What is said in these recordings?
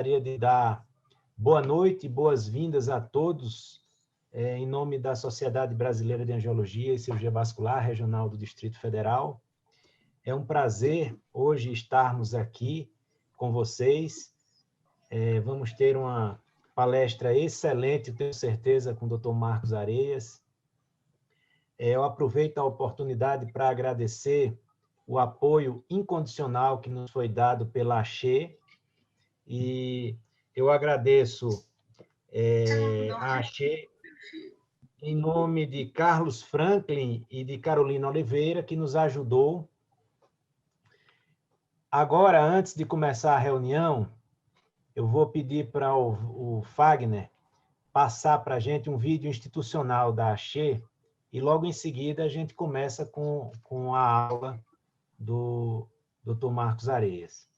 gostaria de dar boa noite e boas-vindas a todos, em nome da Sociedade Brasileira de Angiologia e Cirurgia Vascular Regional do Distrito Federal. É um prazer hoje estarmos aqui com vocês. Vamos ter uma palestra excelente, tenho certeza, com o Dr. Marcos Areias. Eu aproveito a oportunidade para agradecer o apoio incondicional que nos foi dado pela AXE, e eu agradeço a AXE em nome de Carlos Franklin e de Carolina Oliveira, que nos ajudou. Agora, antes de começar a reunião, eu vou pedir para o Fagner passar para a gente um vídeo institucional da AXE, e logo em seguida a gente começa com a aula do Dr. Marcos Areias.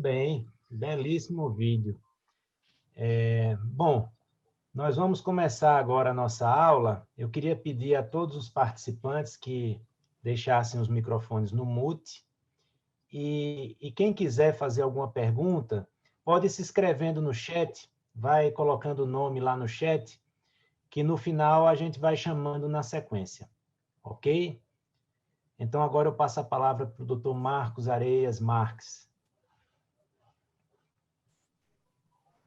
bem, belíssimo vídeo. Bom, nós vamos começar agora a nossa aula. Eu queria pedir a todos os participantes que deixassem os microfones no mute. E quem quiser fazer alguma pergunta, pode ir se inscrevendo no chat, vai colocando o nome lá no chat, que no final a gente vai chamando na sequência, ok? Então, agora eu passo a palavra para o Dr. Marcos Areias Marques.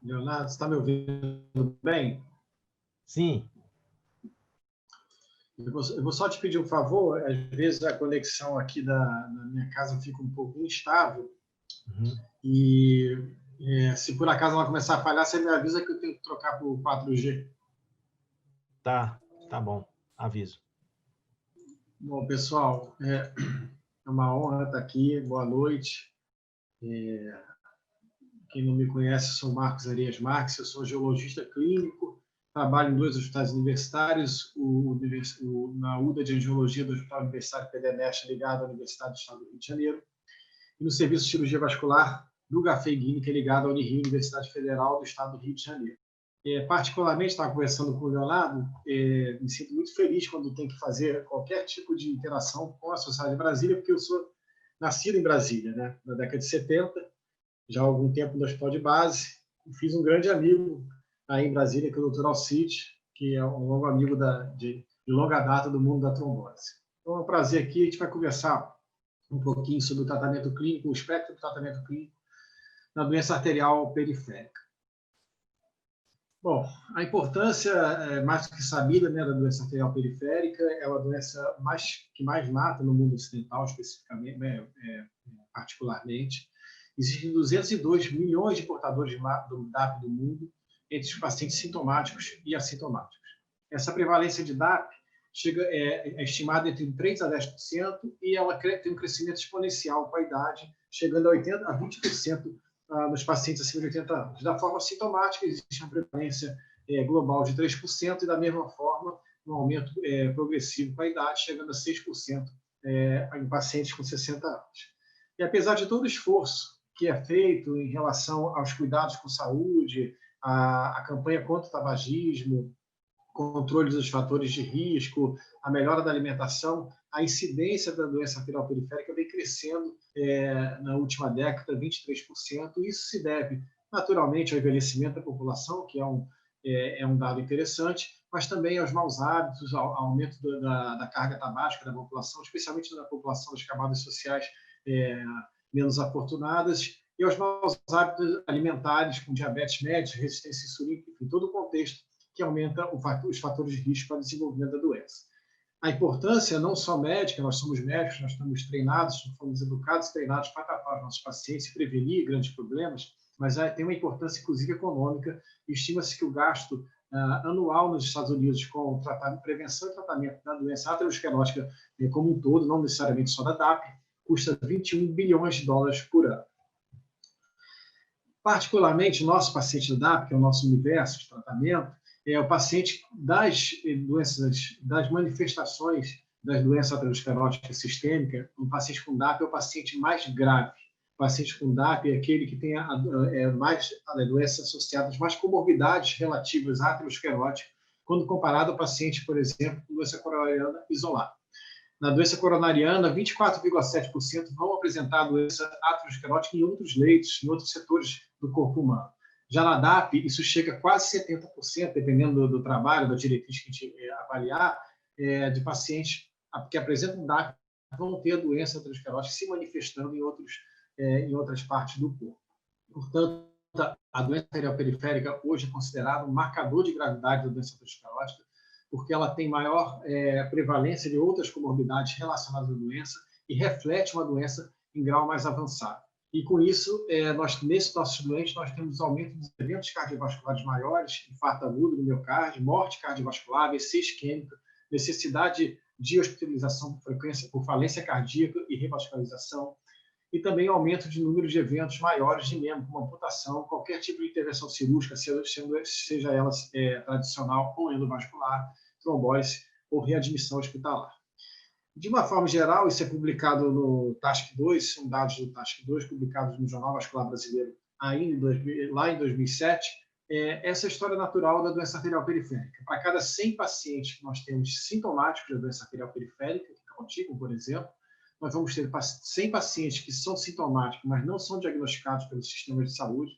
Leonardo, você está me ouvindo bem? Sim. Eu vou só te pedir um favor, às vezes a conexão aqui da minha casa fica um pouco instável, e se por acaso ela começar a falhar, você me avisa que eu tenho que trocar para o 4G. Tá bom, aviso. Bom, pessoal, é uma honra estar aqui, boa noite. Quem não me conhece, sou Marcos Areias Marques, eu sou geologista clínico, trabalho em 2 hospitais universitários, na UDA de Angiologia do Hospital Universitário PDNest, ligado à Universidade do Estado do Rio de Janeiro, e no Serviço de Cirurgia Vascular do Gafei-Guine, que é ligado à Unirio, Universidade Federal do Estado do Rio de Janeiro. Particularmente, estava conversando com o Leonardo, me sinto muito feliz quando tenho que fazer qualquer tipo de interação com a Sociedade de Brasília, porque eu sou nascido em Brasília, né, na década de 70, já há algum tempo no hospital de base, e fiz um grande amigo aí em Brasília, que é o Dr. Alcide, que é um longo amigo de longa data do mundo da trombose. Então, é um prazer aqui, a gente vai conversar um pouquinho sobre o tratamento clínico, o espectro do tratamento clínico na doença arterial periférica. Bom, a importância mais do que sabida, né, da doença arterial periférica, é uma doença que mais mata no mundo ocidental, especificamente, particularmente. Existem 202 milhões de portadores do DAP do mundo, entre os pacientes sintomáticos e assintomáticos. Essa prevalência de DAP é estimada entre 3% a 10%, e ela tem um crescimento exponencial com a idade, chegando a 20% nos pacientes acima de 80 anos. Da forma sintomática, existe uma prevalência global de 3%, e da mesma forma, um aumento progressivo com a idade, chegando a 6% em pacientes com 60 anos. E apesar de todo o esforço que é feito em relação aos cuidados com saúde, a campanha contra o tabagismo, controle dos fatores de risco, a melhora da alimentação, a incidência da doença arterial periférica vem crescendo na última década, 23%. Isso se deve, naturalmente, ao envelhecimento da população, que é um dado interessante, mas também aos maus hábitos, ao aumento da carga tabágica da população, especialmente da população das camadas sociais menos afortunadas, e aos maus hábitos alimentares, com diabetes médio, resistência insulínica, enfim, todo o contexto que aumenta os fatores de risco para o desenvolvimento da doença. A importância não só médica, nós somos médicos, nós estamos treinados, fomos educados e treinados para tratar os nossos pacientes e prevenir grandes problemas, mas tem uma importância, inclusive, econômica. Estima-se que o gasto anual nos Estados Unidos com prevenção e tratamento da doença aterosclerótica como um todo, não necessariamente só da DAP, custa 21 bilhões de dólares por ano. Particularmente, nosso paciente da DAP, que é o nosso universo de tratamento, é o paciente das manifestações das doenças ateroscleróticas sistêmicas. O paciente com DAP é o paciente mais grave. O paciente com DAP é aquele que tem mais doenças associadas, mais comorbidades relativas à aterosclerótica, quando comparado ao paciente, por exemplo, com doença coronariana isolada. Na doença coronariana, 24,7% vão apresentar doença aterosclerótica em outros leitos, em outros setores do corpo humano. Já na DAP, isso chega a quase 70%, dependendo do trabalho, da diretriz que a gente avaliar, de pacientes que apresentam DAP vão ter a doença aterosclerótica se manifestando em outras partes do corpo. Portanto, a doença arterial periférica hoje é considerada um marcador de gravidade da doença aterosclerótica, porque ela tem maior prevalência de outras comorbidades relacionadas à doença e reflete uma doença em grau mais avançado. E, com isso, nesses nossos doentes, nós temos aumento dos eventos cardiovasculares maiores, infarto agudo do miocárdio, morte cardiovascular, AVC isquêmico, necessidade de hospitalização por falência cardíaca e revascularização, e também aumento de número de eventos maiores de membro, como amputação, qualquer tipo de intervenção cirúrgica, seja ela tradicional ou endovascular, trombose ou readmissão hospitalar. De uma forma geral, isso é publicado no TASC 2, são dados do TASC 2 publicados no Jornal Vascular Brasileiro ainda lá em 2007, essa é a história natural da doença arterial periférica. Para cada 100 pacientes que nós temos sintomáticos da doença arterial periférica, que é contínuo, por exemplo, nós vamos ter 100 pacientes que são sintomáticos, mas não são diagnosticados pelo sistema de saúde,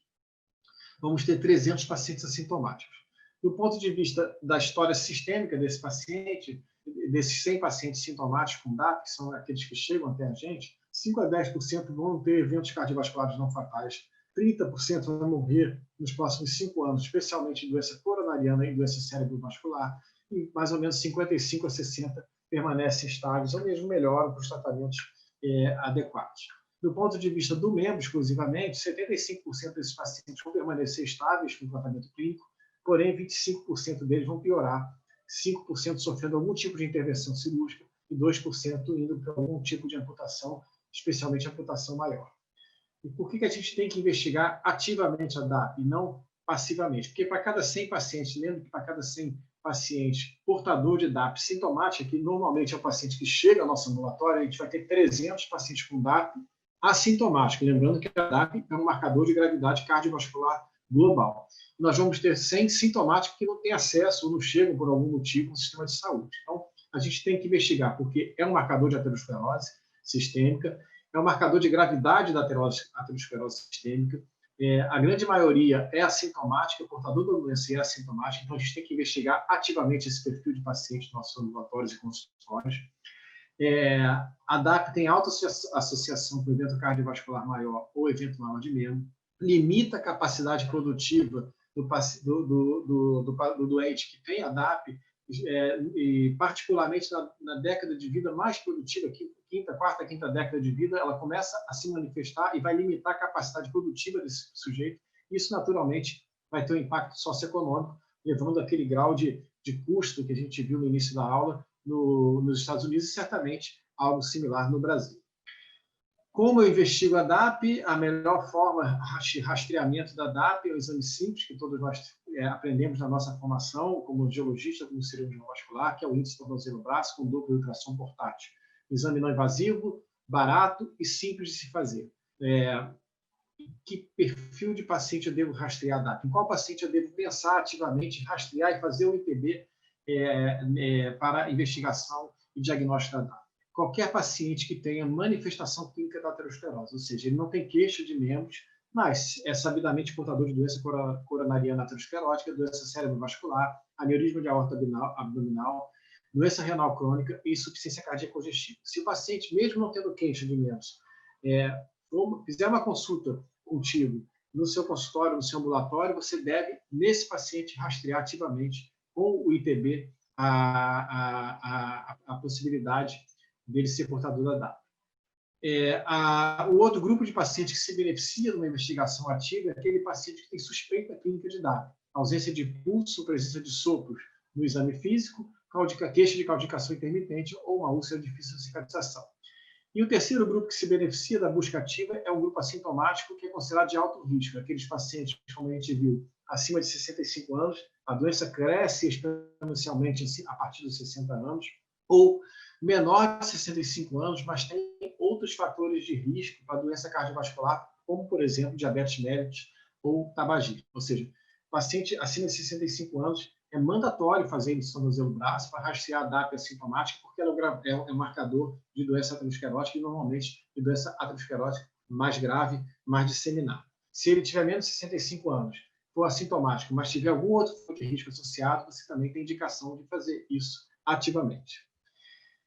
vamos ter 300 pacientes assintomáticos. Do ponto de vista da história sistêmica desse paciente, desses 100 pacientes sintomáticos com DAP, que são aqueles que chegam até a gente, 5 a 10% vão ter eventos cardiovasculares não fatais, 30% vão morrer nos próximos 5 anos, especialmente em doença coronariana e doença cerebrovascular, e mais ou menos 55 a 60% permanecem estáveis ou mesmo melhoram para os tratamentos adequados. Do ponto de vista do membro, exclusivamente, 75% desses pacientes vão permanecer estáveis com o tratamento clínico, porém 25% deles vão piorar, 5% sofrendo algum tipo de intervenção cirúrgica e 2% indo para algum tipo de amputação, especialmente amputação maior. E por que a gente tem que investigar ativamente a DAP e não passivamente? Porque para cada 100 pacientes, lembra que para cada 100 pacientes portador de DAP sintomática, que normalmente é o paciente que chega ao nosso ambulatório, a gente vai ter 300 pacientes com DAP assintomático. Lembrando que a DAP é um marcador de gravidade cardiovascular global. Nós vamos ter 100 sintomáticos que não têm acesso ou não chegam por algum motivo no sistema de saúde. Então, a gente tem que investigar, porque é um marcador de aterosclerose sistêmica, é um marcador de gravidade da aterosclerose sistêmica, a grande maioria é assintomática, portador da doença é assintomática, então a gente tem que investigar ativamente esse perfil de pacientes nos nossos ambulatórios e consultórios. A DAP tem alta associação com evento cardiovascular maior ou evento maior de membro, limita a capacidade produtiva do doente que tem a DAP, e particularmente na década de vida mais produtiva, quarta, quinta década de vida, ela começa a se manifestar e vai limitar a capacidade produtiva desse sujeito. Isso, naturalmente, vai ter um impacto socioeconômico, levando aquele grau de custo que a gente viu no início da aula nos Estados Unidos e, certamente, algo similar no Brasil. Como eu investigo a DAP? A melhor forma de rastreamento da DAP é o exame simples, que todos nós aprendemos na nossa formação, como geologista, como cirurgião vascular, que é o índice tornozelo-braço com dupla ultrassom portátil. Exame não invasivo, barato e simples de se fazer. Que perfil de paciente eu devo rastrear a DAP? Em qual paciente eu devo pensar ativamente, rastrear e fazer o ITB para investigação e diagnóstico da DAP? Qualquer paciente que tenha manifestação clínica da aterosclerose, ou seja, ele não tem queixa de membros, mas é sabidamente portador de doença coronariana aterosclerótica, doença cerebrovascular, aneurisma de aorta abdominal, doença renal crônica e insuficiência cardíaca congestiva. Se o paciente, mesmo não tendo queixa de membros, fizer uma consulta contigo no seu consultório, no seu ambulatório, você deve, nesse paciente, rastrear ativamente com o ITB a possibilidade dele ser portador da DAP. O outro grupo de pacientes que se beneficia de uma investigação ativa é aquele paciente que tem suspeita clínica de DAP, ausência de pulso, presença de sopros no exame físico, queixa de claudicação intermitente ou uma úlcera de difícil cicatrização. E o terceiro grupo que se beneficia da busca ativa é um grupo assintomático que é considerado de alto risco, aqueles pacientes, como a gente viu, acima de 65 anos, a doença cresce exponencialmente a partir dos 60 anos, ou menor de 65 anos, mas tem outros fatores de risco para a doença cardiovascular, como, por exemplo, diabetes mellitus ou tabagismo. Ou seja, paciente acima de 65 anos é mandatório fazer índice tornozelo-braço para rastrear a DAP assintomática, porque ela é um marcador de doença aterosclerótica e, normalmente, de doença aterosclerótica mais grave, mais disseminada. Se ele tiver menos de 65 anos, for assintomático, mas tiver algum outro fator de risco associado, você também tem indicação de fazer isso ativamente.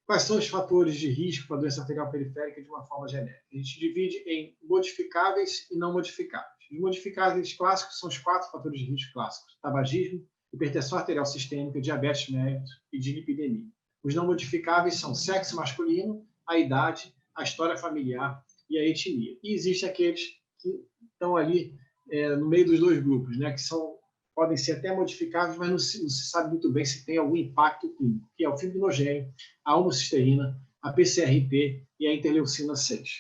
Quais são os fatores de risco para a doença arterial periférica de uma forma genérica? A gente divide em modificáveis e não modificáveis. Os modificáveis clássicos são os 4 fatores de risco clássicos: tabagismo, hipertensão arterial sistêmica, diabetes mellitus e dislipidemia. Os não modificáveis são sexo masculino, a idade, a história familiar e a etnia. E existem aqueles que estão ali no meio dos dois grupos, né, que podem ser até modificáveis, mas não se sabe muito bem se tem algum impacto clínico, que é o fibrinogênio, a homocisteína, a PCRP e a interleucina 6.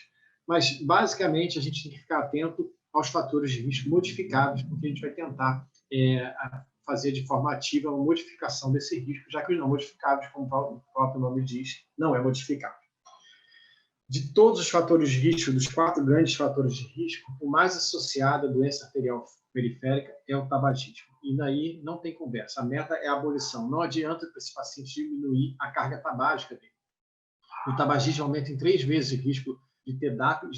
Mas, basicamente, a gente tem que ficar atento aos fatores de risco modificáveis, porque a gente vai tentar fazer de forma ativa uma modificação desse risco, já que os não modificáveis, como o próprio nome diz, não é modificável. De todos os fatores de risco, dos 4 grandes fatores de risco, o mais associado à doença arterial periférica é o tabagismo. E daí não tem conversa. A meta é a abolição. Não adianta para esse paciente diminuir a carga tabágica dele. O tabagismo aumenta em 3 vezes o risco de ter DAP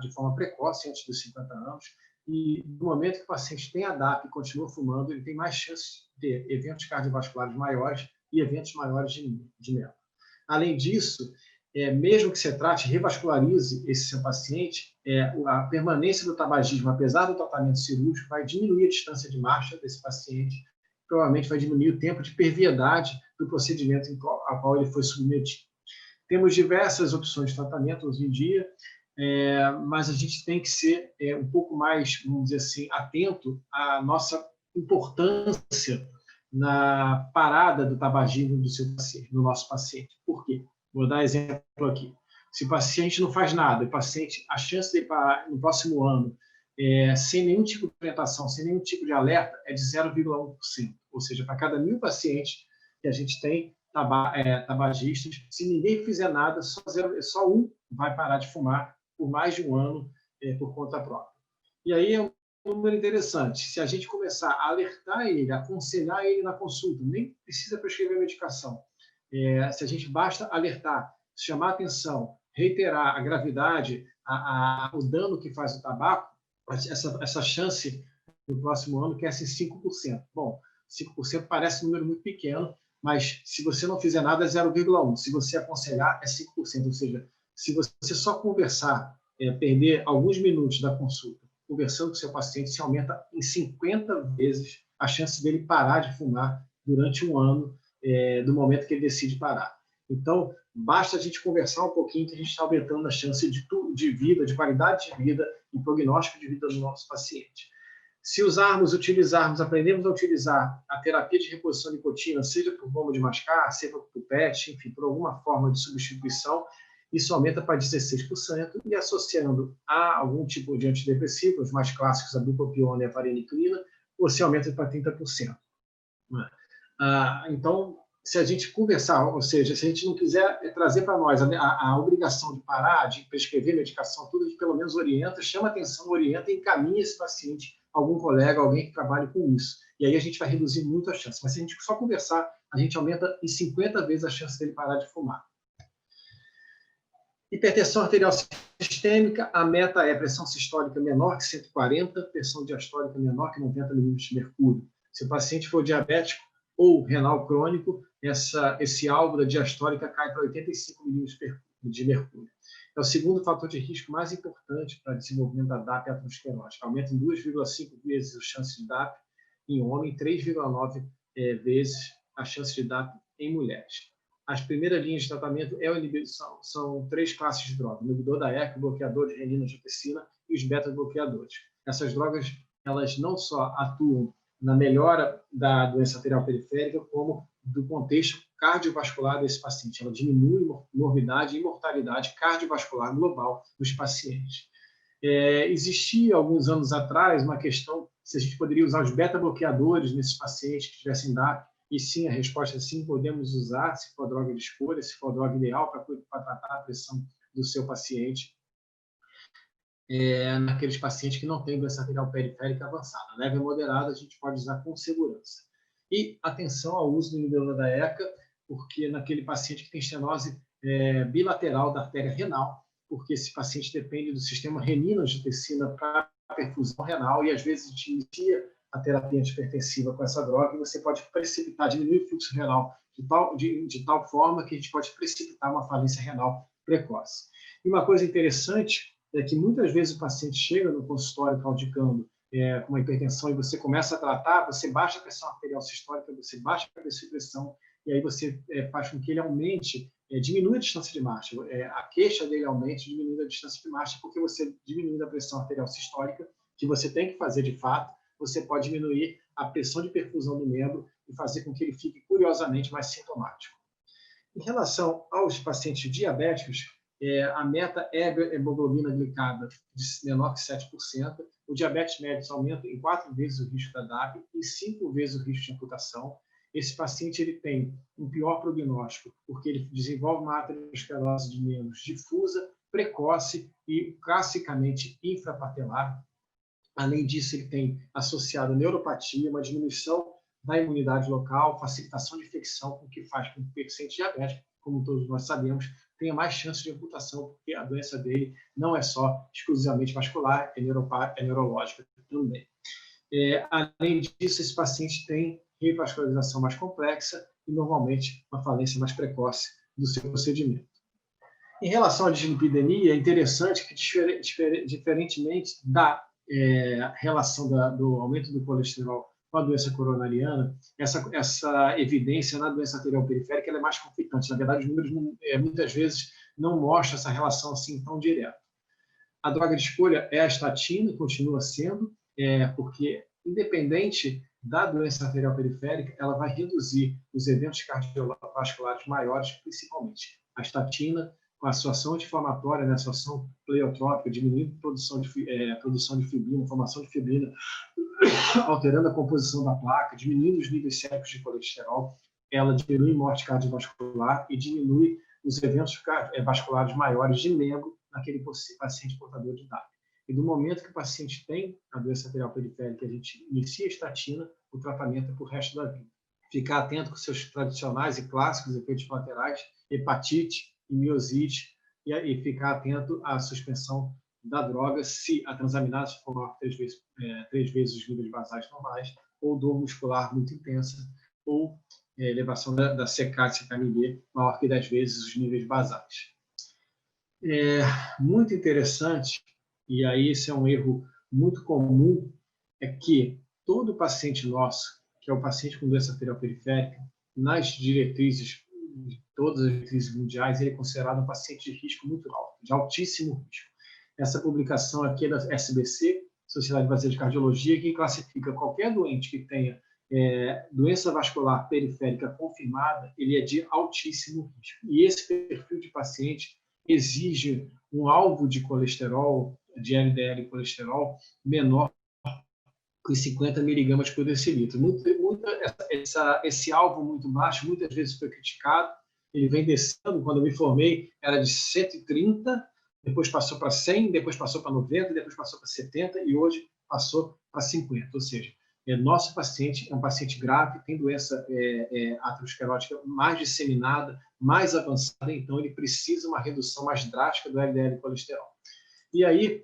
de forma precoce, antes dos 50 anos. E no momento que o paciente tem a DAP e continua fumando, ele tem mais chance de ter eventos cardiovasculares maiores e eventos maiores de meta. Além disso, mesmo que você trate, revascularize esse seu paciente, a permanência do tabagismo, apesar do tratamento cirúrgico, vai diminuir a distância de marcha desse paciente, provavelmente vai diminuir o tempo de perviedade do procedimento ao qual ele foi submetido. Temos diversas opções de tratamento hoje em dia, mas a gente tem que ser um pouco mais, vamos dizer assim, atento à nossa importância na parada do tabagismo do seu paciente, do nosso paciente. Por quê? Vou dar exemplo aqui. Se o paciente não faz nada, o paciente, a chance de parar no próximo ano, sem nenhum tipo de orientação, sem nenhum tipo de alerta, é de 0,1%. Ou seja, para cada 1.000 pacientes que a gente tem tabagistas, se ninguém fizer nada, só um vai parar de fumar por mais de um ano por conta própria. E aí é um número interessante. Se a gente começar a alertar ele, aconselhar ele na consulta, nem precisa prescrever medicação. Se a gente basta alertar, chamar atenção, reiterar a gravidade, o dano que faz o tabaco, essa chance no próximo ano cresce em 5%. Bom, 5% parece um número muito pequeno, mas se você não fizer nada é 0,1%. Se você aconselhar é 5%. Ou seja, se você só conversar, perder alguns minutos da consulta, conversando com o seu paciente, se aumenta em 50 vezes a chance dele parar de fumar durante um ano, do momento que ele decide parar. Então, basta a gente conversar um pouquinho que a gente está aumentando a chance de vida, de qualidade de vida e prognóstico de vida do nosso paciente. Se utilizarmos, aprendemos a utilizar a terapia de reposição de nicotina, seja por bomba de mascar, seja por PET, enfim, por alguma forma de substituição, isso aumenta para 16%, e associando a algum tipo de antidepressivo, os mais clássicos, a bupropiona e a vareniclina, você aumenta para 30%. Então, se a gente conversar, ou seja, se a gente não quiser trazer para nós a obrigação de parar, de prescrever medicação, tudo, a gente pelo menos orienta, chama atenção, orienta e encaminha esse paciente a algum colega, alguém que trabalhe com isso. E aí a gente vai reduzir muito a chance. Mas se a gente só conversar, a gente aumenta em 50 vezes a chance dele parar de fumar. Hipertensão arterial sistêmica, a meta é pressão sistólica menor que 140, pressão diastólica menor que 90 milímetros de mercúrio. Se o paciente for diabético ou renal crônico, esse alvo da diastólica cai para 85 milímetros de mercúrio. É o segundo fator de risco mais importante para o desenvolvimento da DAP aterosclerótica. Aumenta em 2,5 vezes a chance de DAP em homem, 3,9 vezes a chance de DAP em mulheres. As primeiras linhas de tratamento são 3 classes de drogas: inibidor da ECA, bloqueador de renina-angiotensina e os beta-bloqueadores. Essas drogas, elas não só atuam na melhora da doença arterial periférica, como do contexto cardiovascular desse paciente. Ela diminui morbidade e mortalidade cardiovascular global dos pacientes. Existia, alguns anos atrás, uma questão se a gente poderia usar os beta-bloqueadores nesses pacientes que tivessem DAP, e sim, a resposta é sim, podemos usar, se for a droga de escolha, se for a droga ideal para tratar a pressão do seu paciente. Naqueles pacientes que não têm doença arterial periférica avançada. Leve e moderada, a gente pode usar com segurança. E atenção ao uso do inibidor da ECA, porque naquele paciente que tem estenose bilateral da artéria renal, porque esse paciente depende do sistema renina-angiotensina para a perfusão renal, e às vezes a gente inicia a terapia antihipertensiva com essa droga, e você pode precipitar, diminuir o fluxo renal de tal forma que a gente pode precipitar uma falência renal precoce. E uma coisa interessante é que muitas vezes o paciente chega no consultório claudicando com uma hipertensão, e você começa a tratar, você baixa a pressão arterial sistólica, você baixa a pressão, e aí você faz com que ele aumente, diminui a distância de marcha, a queixa dele aumente, diminui a distância de marcha, porque você diminuindo a pressão arterial sistólica, que você tem que fazer de fato, você pode diminuir a pressão de perfusão do membro e fazer com que ele fique, curiosamente, mais sintomático. Em relação aos pacientes diabéticos, A meta é a hemoglobina glicada de menor que 7%. O diabetes mellitus aumenta em 4 vezes o risco da DAP e 5 vezes o risco de amputação. Esse paciente ele tem um pior prognóstico, porque ele desenvolve uma aterosclerose de menos difusa, precoce e classicamente infrapatelar. Além disso, ele tem associado neuropatia, uma diminuição da imunidade local, facilitação de infecção, o que faz com que o paciente diabético, como todos nós sabemos, tenha mais chance de amputação, porque a doença dele não é só exclusivamente vascular, é neurológica também. Além disso, esse paciente tem revascularização mais complexa e, normalmente, uma falência mais precoce do seu procedimento. Em relação à dislipidemia, é interessante que, diferentemente da relação do aumento do colesterol com a doença coronariana, essa evidência na doença arterial periférica ela é mais conflitante. Na verdade, os números muitas vezes não mostram essa relação assim tão direta. A droga de escolha é a estatina, continua sendo, porque, independente da doença arterial periférica, ela vai reduzir os eventos cardiovasculares maiores, principalmente a estatina, com a sua ação anti-inflamatória, né, a sua ação pleiotrópica, diminuindo a produção de fibrina, formação de fibrina, alterando a composição da placa, diminuindo os níveis séricos de colesterol, ela diminui morte cardiovascular e diminui os eventos vasculares maiores de membro naquele paciente portador de DAP. E do momento que o paciente tem a doença arterial periférica, a gente inicia a estatina, o tratamento é para o resto da vida. Ficar atento com seus tradicionais e clássicos efeitos colaterais, hepatite e miosite, e ficar atento à suspensão da droga se a transaminase for maior que 3 vezes os níveis basais normais, ou dor muscular muito intensa, ou elevação da CK, CKMB maior que 10 vezes os níveis basais. Muito interessante, e aí esse é um erro muito comum, é que todo paciente nosso, que é o paciente com doença arterial periférica, nas diretrizes, todas as diretrizes mundiais, ele é considerado um paciente de risco muito alto, de altíssimo risco. Essa publicação aqui é da SBC, Sociedade Brasileira de Cardiologia, que classifica qualquer doente que tenha doença vascular periférica confirmada, ele é de altíssimo risco. E esse perfil de paciente exige um alvo de colesterol, de LDL colesterol, menor que 50 miligramas por decilitro. Esse alvo muito baixo, muitas vezes foi criticado, ele vem descendo, quando eu me formei, era de 130, depois passou para 100, depois passou para 90, depois passou para 70 e hoje passou para 50. Ou seja, nosso paciente é um paciente grave, tem doença aterosclerótica mais disseminada, mais avançada, então ele precisa uma redução mais drástica do LDL colesterol. E aí,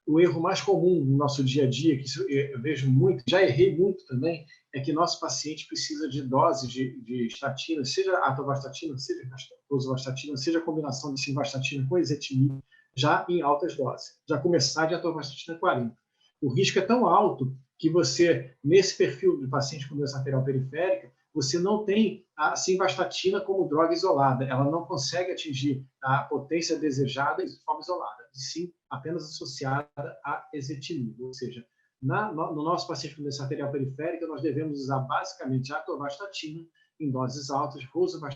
o erro mais comum no nosso dia a dia, que eu vejo muito, já errei muito também, é que nosso paciente precisa de doses de estatina, seja atorvastatina, seja rosuvastatina, seja a combinação de simvastatina com ezetimibe, já em altas doses. Já começar de atorvastatina 40. O risco é tão alto que você, nesse perfil de paciente com doença arterial periférica, você não tem a simvastatina como droga isolada. Ela não consegue atingir a potência desejada de forma isolada, e sim apenas associada a ezetimibe. Ou seja, no nosso paciente com doença arterial periférica, nós devemos usar basicamente a atorvastatina em doses altas,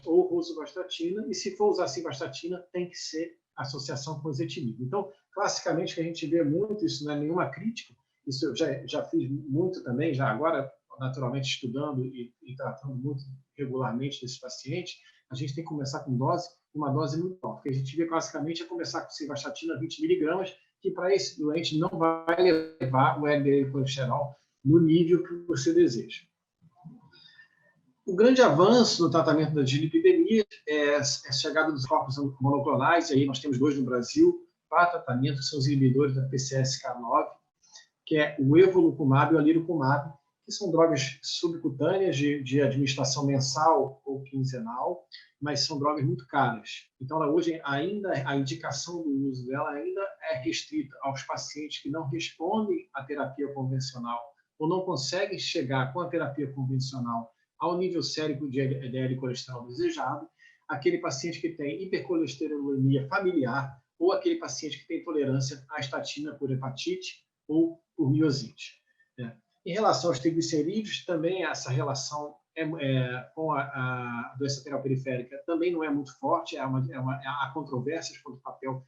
ou rosuvastatina, e se for usar simvastatina, tem que ser associação com ezetimibe. Então, classicamente, que a gente vê muito, isso não é nenhuma crítica, isso eu já fiz muito também, já agora, naturalmente, estudando e tratando muito regularmente desses pacientes, a gente tem que começar com uma dose muito alta. O que a gente vê classicamente é começar com simvastatina 20 miligramas, que para esse doente não vai levar o LDL colesterol no nível que você deseja. O grande avanço no tratamento da dislipidemia é a chegada dos corpos monoclonais, e aí nós temos 2 no Brasil, para tratamento, que são os inibidores da PCSK9, que é o evolucumab e o alirocumab, que são drogas subcutâneas de administração mensal ou quinzenal, mas são drogas muito caras. Então, hoje, ainda a indicação do uso dela ainda é restrita aos pacientes que não respondem à terapia convencional ou não conseguem chegar com a terapia convencional ao nível sérico de LDL colesterol desejado, aquele paciente que tem hipercolesterolemia familiar ou aquele paciente que tem intolerância à estatina por hepatite ou por miosite. Em relação aos triglicerídeos, também essa relação com a doença arterial periférica também não é muito forte, há controvérsias quanto ao papel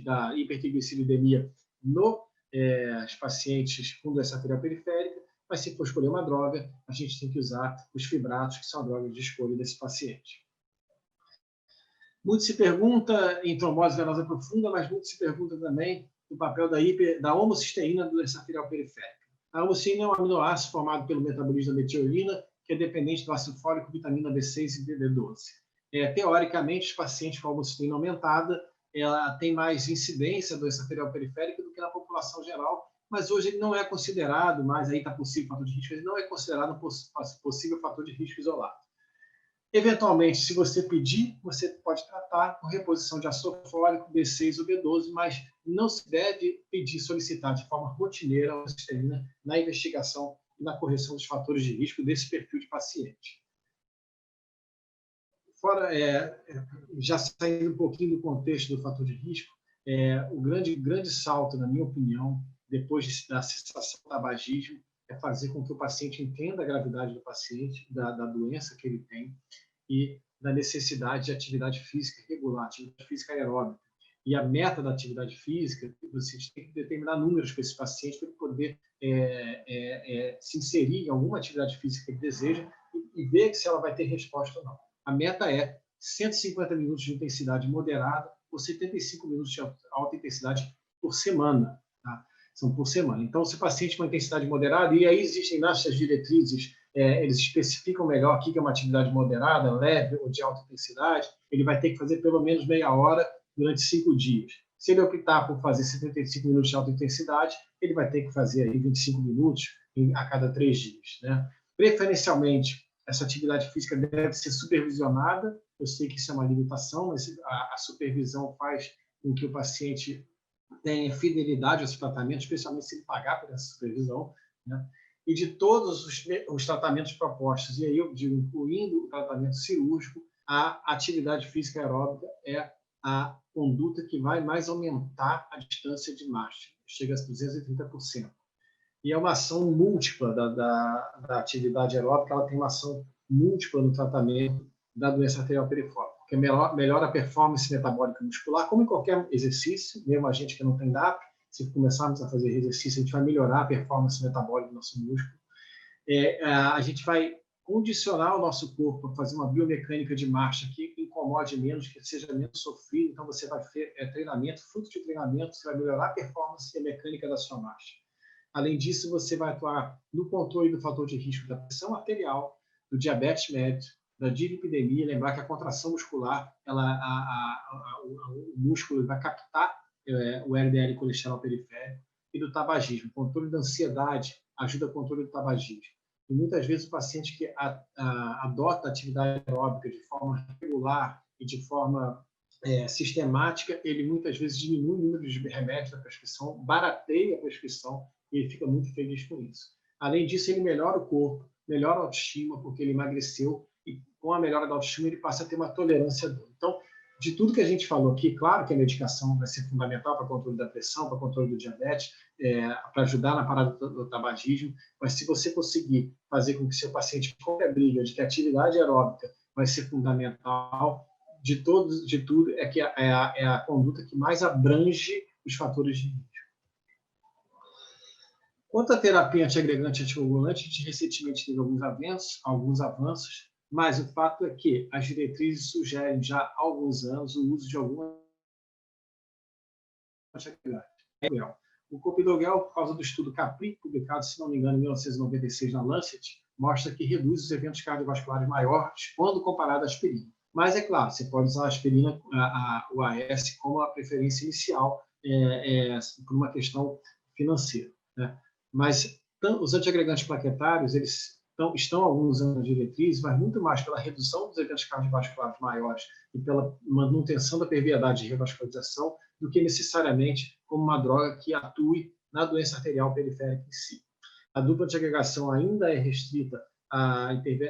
da hipertriglicilidemia nos pacientes com doença arterial periférica, mas se for escolher uma droga, a gente tem que usar os fibratos, que são a droga de escolha desse paciente. Muito se pergunta em trombose venosa profunda, mas muito se pergunta também do papel da homocisteína na doença arterial periférica. A homocisteína é um aminoácido formado pelo metabolismo da metionina, que é dependente do ácido fólico, vitamina B6 e B12. Teoricamente, os pacientes com homocisteína aumentada ela tem mais incidência da doença arterial periférica do que na população geral, mas hoje ele não é considerado, mas aí está possível fator de risco, ele não é considerado um possível fator de risco isolado. Eventualmente, se você pedir, você pode tratar com reposição de ácido fólico, B6 ou B12, mas não se deve solicitar de forma rotineira a homocisteína na investigação e na correção dos fatores de risco desse perfil de paciente. Fora, já saindo um pouquinho do contexto do fator de risco, o grande salto, na minha opinião, depois da cessação do tabagismo, é fazer com que o paciente entenda a gravidade do paciente, da doença que ele tem e da necessidade de atividade física regular, atividade física aeróbica. E a meta da atividade física, você tem que determinar números para esse paciente para ele poder se inserir em alguma atividade física que ele deseja e ver se ela vai ter resposta ou não. A meta é 150 minutos de intensidade moderada ou 75 minutos de alta intensidade por semana. Tá? São por semana. Então, se o paciente com intensidade moderada, e aí existem nas diretrizes, eles especificam melhor o que é uma atividade moderada, leve ou de alta intensidade, ele vai ter que fazer pelo menos meia hora durante 5 dias. Se ele optar por fazer 75 minutos de alta intensidade, ele vai ter que fazer aí 25 minutos a cada 3 dias. Né? Preferencialmente, essa atividade física deve ser supervisionada. Eu sei que isso é uma limitação, mas a supervisão faz com que o paciente tenha fidelidade ao seu tratamento, especialmente se ele pagar por essa supervisão. Né? E de todos os tratamentos propostos, e aí eu digo, incluindo o tratamento cirúrgico, a atividade física aeróbica é a conduta que vai mais aumentar a distância de marcha, chega a 230%. E é uma ação múltipla da atividade aeróbica, ela tem uma ação múltipla no tratamento da doença arterial periférica, porque melhora a performance metabólica muscular, como em qualquer exercício, mesmo a gente que não tem DAP, se começarmos a fazer exercício, a gente vai melhorar a performance metabólica do nosso músculo. A gente vai condicionar o nosso corpo a fazer uma biomecânica de marcha que incomode menos, que seja menos sofrido. Então, você vai ter treinamento, fruto de treinamento, você vai melhorar a performance e a mecânica da sua marcha. Além disso, você vai atuar no controle do fator de risco da pressão arterial, do diabetes médio, da dislipidemia. Lembrar que a contração muscular, o músculo vai captar o LDL colesterol periférico, e do tabagismo. O controle da ansiedade ajuda o controle do tabagismo. E muitas vezes o paciente que adota a atividade aeróbica de forma regular e de forma sistemática, ele muitas vezes diminui o número de remédios da prescrição, barateia a prescrição e ele fica muito feliz com isso. Além disso, ele melhora o corpo, melhora a autoestima, porque ele emagreceu e com a melhora da autoestima ele passa a ter uma tolerância à dor. Então, de tudo que a gente falou aqui, claro que a medicação vai ser fundamental para o controle da pressão, para o controle do diabetes, para ajudar na parada do tabagismo, mas se você conseguir fazer com que seu paciente compre a briga de que a atividade aeróbica vai ser fundamental, de tudo, é que é a conduta que mais abrange os fatores de risco. Quanto à terapia antiagregante e anticoagulante, a gente recentemente teve alguns avanços, mas o fato é que as diretrizes sugerem já há alguns anos o uso de alguma antiagregante. O clopidogrel, por causa do estudo CAPRI, publicado, se não me engano, em 1996 na Lancet, mostra que reduz os eventos cardiovasculares maiores quando comparado à aspirina. Mas, é claro, você pode usar a aspirina, o AS, como a preferência inicial por uma questão financeira. Né? Mas os antiagregantes plaquetários, eles estão há alguns anos na diretriz, mas muito mais pela redução dos eventos cardiovasculares maiores e pela manutenção da perviedade de revascularização do que necessariamente como uma droga que atue na doença arterial periférica em si. A dupla antiagregação ainda é restrita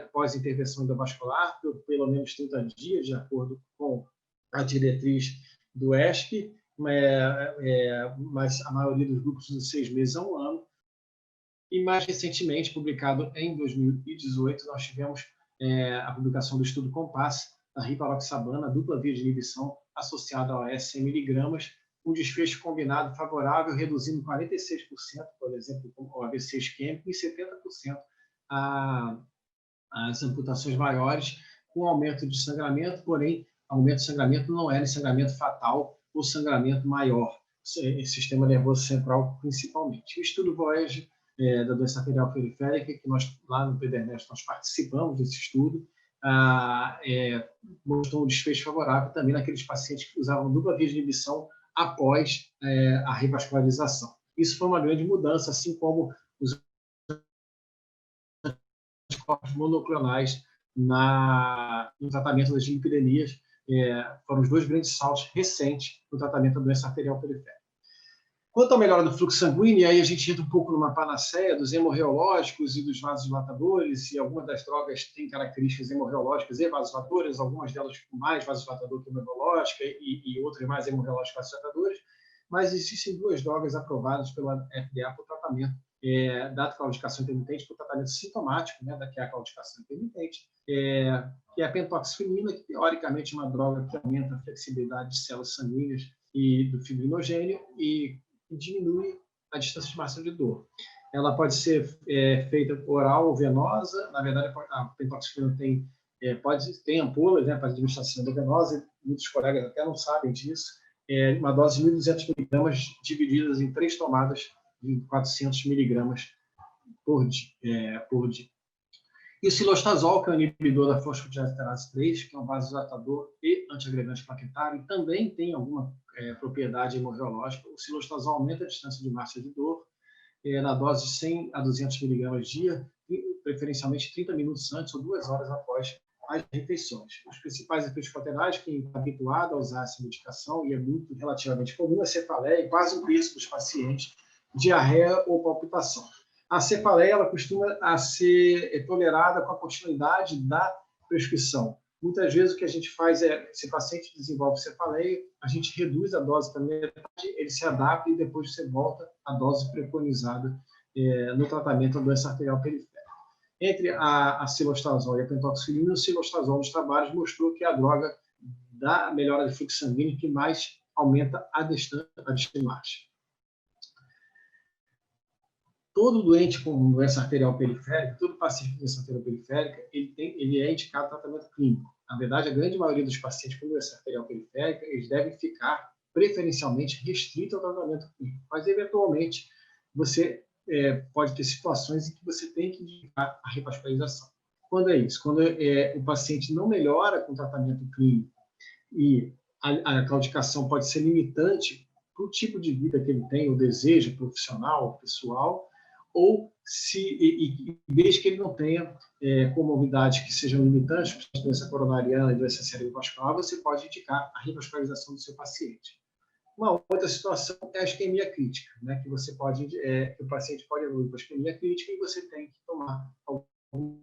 após intervenção endovascular por pelo menos 30 dias, de acordo com a diretriz do ESC, mas a maioria dos grupos de 6 meses a 1 ano. E mais recentemente, publicado em 2018, nós tivemos a publicação do estudo COMPASS da rivaroxabana, dupla via de inibição associada ao AS 100 miligramas, um desfecho combinado favorável, reduzindo 46%, por exemplo, o AVC isquêmico, e 70% as amputações maiores, com aumento de sangramento, porém, aumento de sangramento não era sangramento fatal ou sangramento maior, sistema nervoso central principalmente. O estudo Voyage da doença arterial periférica, que nós, lá no PDNEST, nós participamos desse estudo, mostrou um desfecho favorável também naqueles pacientes que usavam dupla via de inibição após a revascularização. Isso foi uma grande mudança, assim como os anticorpos monoclonais no tratamento das lipidemias, foram os dois grandes saltos recentes no tratamento da doença arterial periférica. Quanto à melhora do fluxo sanguíneo, aí a gente entra um pouco numa panaceia dos hemorreológicos e dos vasodilatadores, e algumas das drogas têm características hemorreológicas e vasodilatadoras, algumas delas mais vasodilatador que hemorreológica e outras mais hemorreológicas vasodilatadoras, mas existem duas drogas aprovadas pela FDA para o tratamento da claudicação intermitente, para o tratamento sintomático, né, que é a claudicação intermitente, que é a pentoxifenina, que teoricamente é uma droga que aumenta a flexibilidade de células sanguíneas e do fibrinogênio e diminui a distância de massa de dor. Ela pode ser feita oral ou venosa. Na verdade, a pentoxifenina tem ampolas, né, para administração venosa, muitos colegas até não sabem disso. Uma dose de 1.200 miligramas divididas em 3 tomadas de 400 miligramas por dia. E o cilostazol, que é um inibidor da fosfodiesterase 3, que é um vasodilatador e antiagregante plaquetário, e também tem alguma propriedade hemorreológica. O cilostazol aumenta a distância de massa de dor na dose de 100 a 200 miligramas dia, preferencialmente 30 minutos antes ou 2 horas após as refeições. Os principais efeitos colaterais, quem está habituado a usar essa medicação, e é muito relativamente comum, é cefaleia, e quase um terço dos pacientes, diarreia ou palpitação. A cefaleia ela costuma ser tolerada com a continuidade da prescrição. Muitas vezes o que a gente faz se o paciente desenvolve cefaleia, a gente reduz a dose para metade, ele se adapta e depois você volta à dose preconizada no tratamento da doença arterial periférica. Entre a cilostazol e a pentoxifenina, o cilostazol nos trabalhos mostrou que é a droga da melhora de fluxo sanguíneo que mais aumenta a distância de marcha. Todo doente com doença arterial periférica, todo paciente com doença arterial periférica, ele é indicado tratamento clínico. Na verdade, a grande maioria dos pacientes com doença arterial periférica, eles devem ficar preferencialmente restritos ao tratamento clínico. Mas, eventualmente, você pode ter situações em que você tem que indicar a revascularização. Quando é isso? Quando o paciente não melhora com o tratamento clínico e a claudicação pode ser limitante para o tipo de vida que ele tem, o desejo profissional, pessoal, ou desde que ele não tenha comorbidades que sejam limitantes, como doença coronariana e doença cerebrovascular, você pode indicar a revascularização do seu paciente. Uma outra situação é a isquemia crítica, né, que você pode, que o paciente pode evoluir para a isquemia crítica e você tem que tomar alguma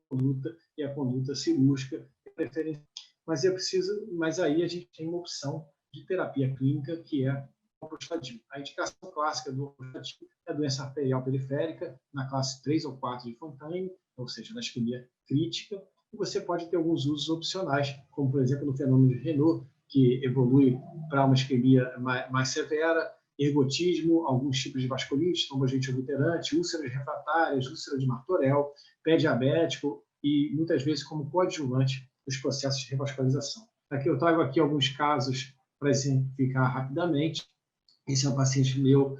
conduta, e a conduta cirúrgica é preferência. Mas aí a gente tem uma opção de terapia clínica, que é o Prostadil. A indicação clássica do Prostadil é a doença arterial periférica, na classe 3 ou 4 de Fontaine, ou seja, na isquemia crítica, e você pode ter alguns usos opcionais, como, por exemplo, no fenômeno de Renault, que evolui para uma isquemia mais severa, ergotismo, alguns tipos de vasculite, trombogite obliterante, úlceras refratárias, úlcera de Martorell, pé diabético e, muitas vezes, como coadjuvante dos processos de revascularização. Aqui eu trago aqui alguns casos para exemplificar rapidamente. Esse é um paciente meu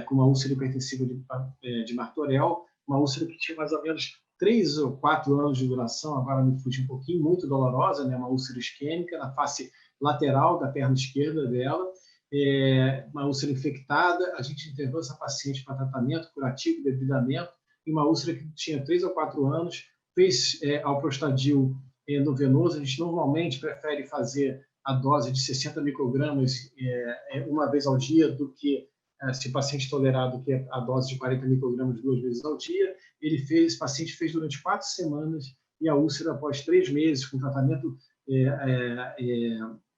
com uma úlcera hipertensiva de Martorell, uma úlcera que tinha mais ou menos 3 ou 4 anos de duração, agora me fugi um pouquinho, muito dolorosa, né? Uma úlcera isquêmica na face lateral da perna esquerda dela, uma úlcera infectada. A gente internou essa paciente para tratamento curativo, debridamento, e uma úlcera que tinha 3 ou 4 anos, fez ao Prostadil endovenoso. A gente normalmente prefere fazer a dose de 60 microgramas uma vez ao dia do que, se o paciente tolerado, que é a dose de 40 microgramas 2 vezes ao dia. Esse paciente fez durante 4 semanas e a úlcera, após 3 meses, com tratamento,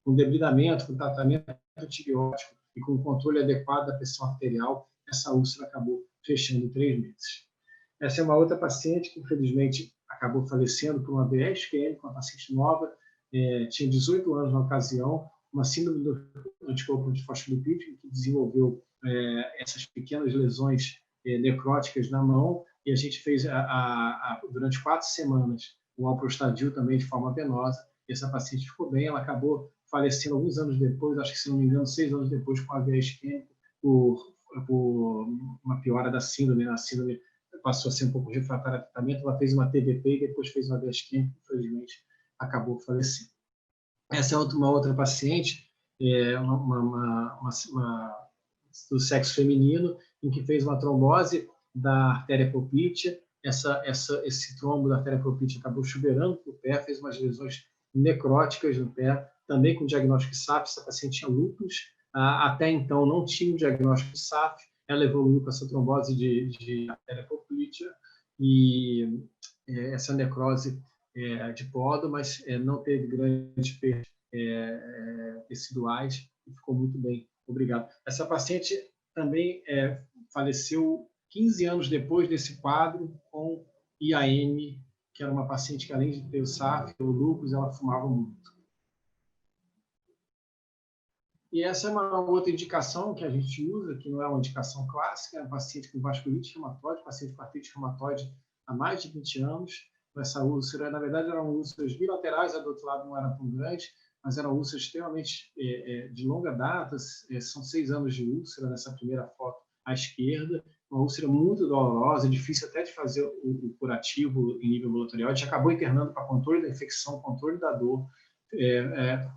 com debridamento, com tratamento antibiótico e com controle adequado da pressão arterial, essa úlcera acabou fechando em 3 meses. Essa é uma outra paciente que, infelizmente, acabou falecendo por uma AVE isquêmica, uma paciente nova, tinha 18 anos na ocasião, uma síndrome do anticorpo antifosfolipídico, que desenvolveu essas pequenas lesões necróticas na mão, e a gente fez, durante 4 semanas, o alprostadil também de forma venosa. Essa paciente ficou bem, ela acabou falecendo alguns anos depois, acho que, se não me engano, 6 anos depois, com AVE isquêmica, por uma piora da síndrome. A síndrome passou a ser um pouco refratária ao tratamento, ela fez uma TVP e depois fez uma AVE isquêmica, infelizmente, acabou falecendo. Essa é uma outra paciente, do sexo feminino, em que fez uma trombose da artéria propítea. Esse trombo da artéria propítea acabou chuveirando para o pé, fez umas lesões necróticas no pé, também com diagnóstico de SAF. Essa paciente tinha lúpus, até então não tinha o diagnóstico de SAF, ela evoluiu com essa trombose de artéria propítea e essa necrose de pódo, mas não teve grandes perdas teciduais e ficou muito bem, obrigado. Essa paciente também faleceu 15 anos depois desse quadro com IAM, que era uma paciente que, além de ter o SAF, o lúpus, ela fumava muito. E essa é uma outra indicação que a gente usa, que não é uma indicação clássica, é um paciente com vasculite reumatoide, paciente com artrite reumatoide há mais de 20 anos. Essa úlcera, na verdade, eram úlceras bilaterais, a do outro lado não era tão grande, mas eram úlceras extremamente de longa data, são 6 anos de úlcera nessa primeira foto à esquerda, uma úlcera muito dolorosa, difícil até de fazer o curativo em nível ambulatorial. A gente acabou internando para controle da infecção, controle da dor.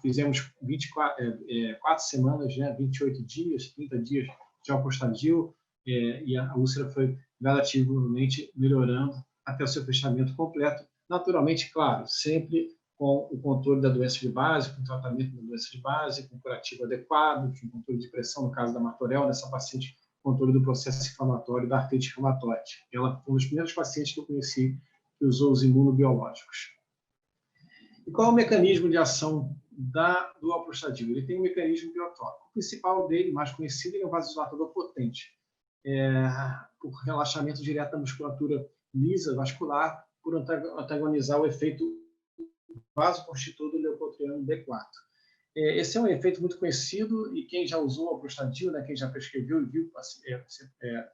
Fizemos 4 semanas, 28 dias, 30 dias de alprostadil, e a úlcera foi gradativamente melhorando até o seu fechamento completo. Naturalmente, claro, sempre com o controle da doença de base, com o tratamento da doença de base, com curativo adequado, com controle de pressão, no caso da Martorell, nessa paciente, controle do processo inflamatório da artrite reumatoide. Ela foi um dos primeiros pacientes que eu conheci que usou os imunobiológicos. E qual é o mecanismo de ação do alprostadil? Ele tem um mecanismo biotópico. O principal dele, mais conhecido, é o vasodilatador potente, por relaxamento direto da musculatura lisa vascular, por antagonizar o efeito vasoconstritor do leucotrieno D4. Esse é um efeito muito conhecido, e quem já usou o alprostadil, quem já prescreveu e viu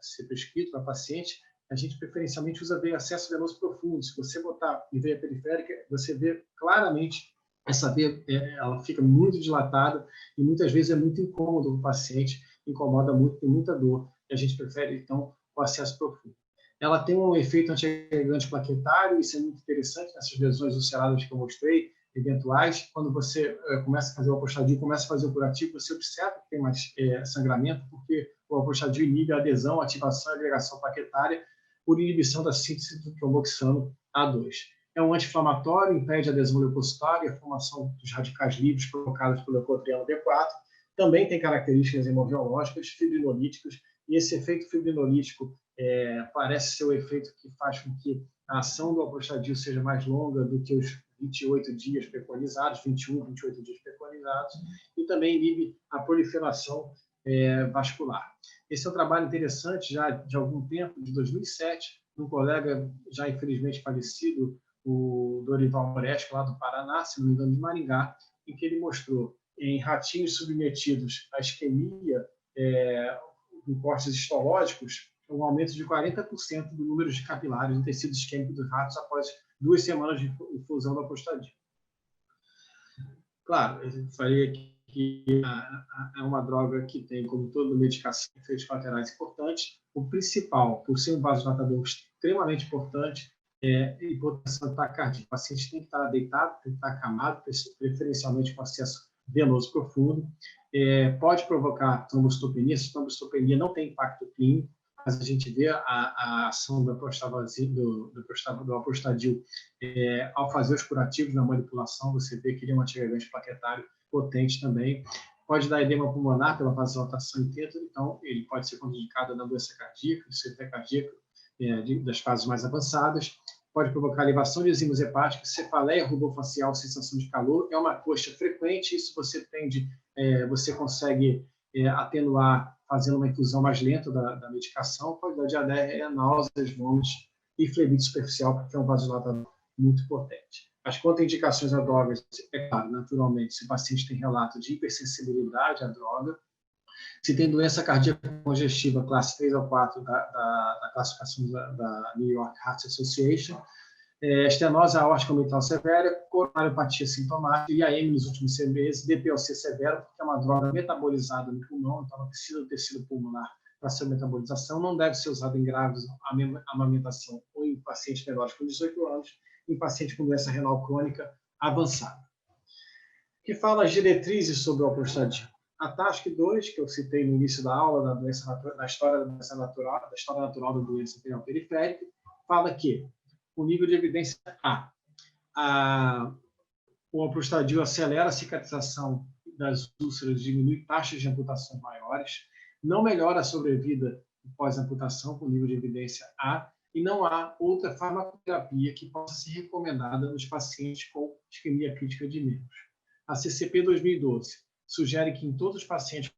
ser prescrito para paciente, a gente preferencialmente usa veia acesso venoso profundo. Se você botar em veia periférica, você vê claramente essa veia, ela fica muito dilatada e muitas vezes é muito incômodo para o paciente, incomoda muito, tem muita dor. E a gente prefere, então, o acesso profundo. Ela tem um efeito antiagregante plaquetário, isso é muito interessante nessas lesões ulceradas que eu mostrei, eventuais. Quando você começa a fazer o alprostadil, começa a fazer o curativo, você observa que tem mais sangramento, porque o alprostadil inibe a adesão, a ativação e a agregação plaquetária por inibição da síntese do tromboxano A2. É um anti-inflamatório, impede a adesão leucocitária e a formação dos radicais livres provocados pelo leucotrieno D4. Também tem características hemobiológicas, fibrinolíticas, e esse efeito fibrinolítico parece ser o efeito que faz com que a ação do alprostadil seja mais longa do que os 28 dias preconizados, 21, 28 dias preconizados, e também inibe a proliferação vascular. Esse é um trabalho interessante já de algum tempo, de 2007, de um colega já infelizmente falecido, o Dorival Moresco, lá do Paraná, se não me engano, de Maringá, em que ele mostrou em ratinhos submetidos à isquemia em cortes histológicos um aumento de 40% do número de capilares no tecido isquêmico dos ratos após 2 semanas de infusão da alprostadil. Claro, eu falei que é uma droga que tem, como toda medicação, efeitos colaterais importantes. O principal, por ser um vasodilatador extremamente importante, é a hipotensão taquicárdica. O paciente tem que estar deitado, tem que estar acamado, preferencialmente com acesso venoso profundo. Pode provocar trombocitopenia. Essa trombocitopenia não tem impacto clínico, mas a gente vê a ação do alprostadil ao fazer os curativos na manipulação. Você vê que ele é um antiagregante plaquetário potente também. Pode dar edema pulmonar pela vasodilatação intensa, então ele pode ser contraindicado na doença cardíaca, insuficiência cardíaca das fases mais avançadas. Pode provocar elevação de enzimas hepáticas, cefaleia rubofacial, sensação de calor. É uma coxa frequente, isso você consegue atenuar fazendo uma infusão mais lenta da medicação. Pode dar diarreia, náuseas, vômitos e flebite superficial, porque é um vasodilatador muito potente. As contraindicações a drogas, é claro, naturalmente, se o paciente tem relato de hipersensibilidade à droga, se tem doença cardíaca congestiva classe 3 ou 4 da classificação da New York Heart Association, estenose aórtica mitral severa, coronariopatia sintomática, IAM nos últimos 6 meses, DPLC severo, porque é uma droga metabolizada no pulmão, então ela precisa do tecido pulmonar para sua metabolização, não deve ser usada em grávidos, amamentação ou em pacientes menores com 18 anos, em paciente com doença renal crônica avançada. Que fala as diretrizes sobre o alprostadil. A TASC-2, que eu citei no início da aula, da história da doença natural, da história natural da doença renal periférica, fala que o nível de evidência o alprostadil acelera a cicatrização das úlceras, diminui taxas de amputação maiores, não melhora a sobrevida pós-amputação, com nível de evidência A, e não há outra farmacoterapia que possa ser recomendada nos pacientes com isquemia crítica de membros. A CCP 2012 sugere que em todos os pacientes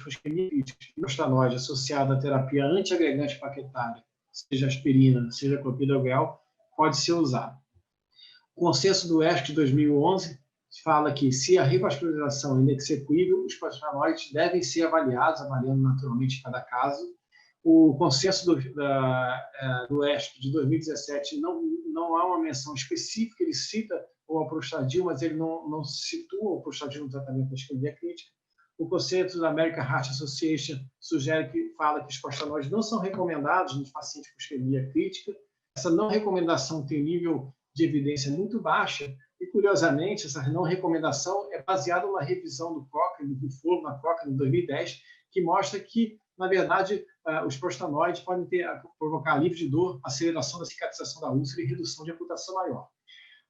com isquemia crítica e prostanoide associada à terapia antiagregante plaquetária, seja aspirina, seja clopidogrel, pode ser usado. O consenso do ESC de 2011 fala que, se a revascularização é inexequível, os prostanoides devem ser avaliados, avaliando naturalmente cada caso. O consenso do ESC de 2017 não há uma menção específica, ele cita o alprostadil, mas ele não situa o alprostadil no tratamento da isquemia crítica. O conceito da American Heart Association fala que os prostanoides não são recomendados nos pacientes com isquemia crítica. Essa não recomendação tem nível de evidência muito baixa e, curiosamente, essa não recomendação é baseada numa revisão do Cochrane, do foro na Cochrane, em 2010, que mostra que, na verdade, os prostanoides podem provocar alívio de dor, aceleração da cicatrização da úlcera e redução de amputação maior.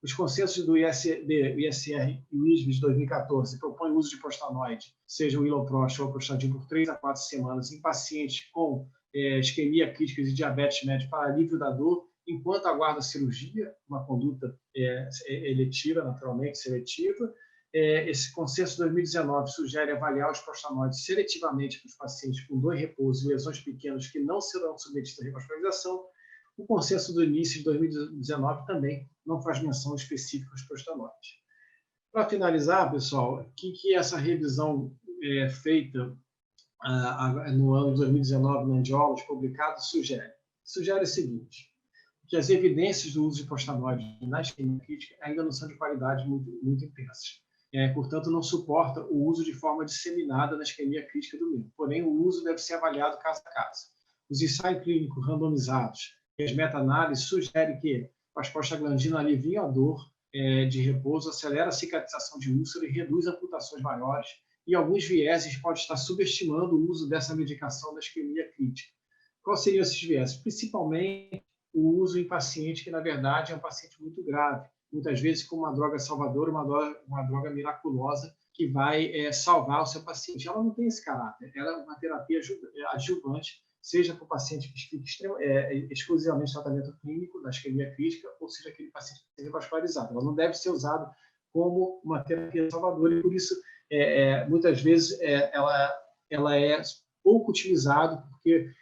Os consensos do ISR e o ISB de 2014 propõem o uso de prostanoide, seja o iloprost ou o alprostadil, por 3 a 4 semanas em pacientes com isquemia crítica e diabetes médio para alívio da dor, enquanto aguarda a cirurgia, uma conduta eletiva, naturalmente seletiva. Esse consenso de 2019 sugere avaliar os prostanoides seletivamente para os pacientes com dor e repouso e lesões pequenas que não serão submetidos à revascularização. O consenso do início de 2019 também não faz menção específica aos prostanoides. Para finalizar, pessoal, o que essa revisão feita no ano de 2019 no Angiology, publicado, sugere? Sugere o seguinte, que as evidências do uso de prostanoides na isquemia crítica ainda não são de qualidade muito intensas. Portanto, não suporta o uso de forma disseminada na isquemia crítica do mesmo. Porém, o uso deve ser avaliado caso a caso. Os ensaios clínicos randomizados e as meta-análises sugerem que a prostaglandina alivia a dor de repouso, acelera a cicatrização de úlcera e reduz amputações maiores, e alguns vieses podem estar subestimando o uso dessa medicação da isquemia crítica. Quais seriam esses vieses? Principalmente o uso em paciente que, na verdade, é um paciente muito grave, muitas vezes com uma droga salvadora, uma droga miraculosa que vai salvar o seu paciente. Ela não tem esse caráter, ela é uma terapia adjuvante, seja para o paciente que fica exclusivamente tratamento clínico da isquemia crítica, ou seja, aquele paciente que é revascularizado. Ela não deve ser usada como uma terapia salvadora, e por isso, muitas vezes, ela é pouco utilizada, porque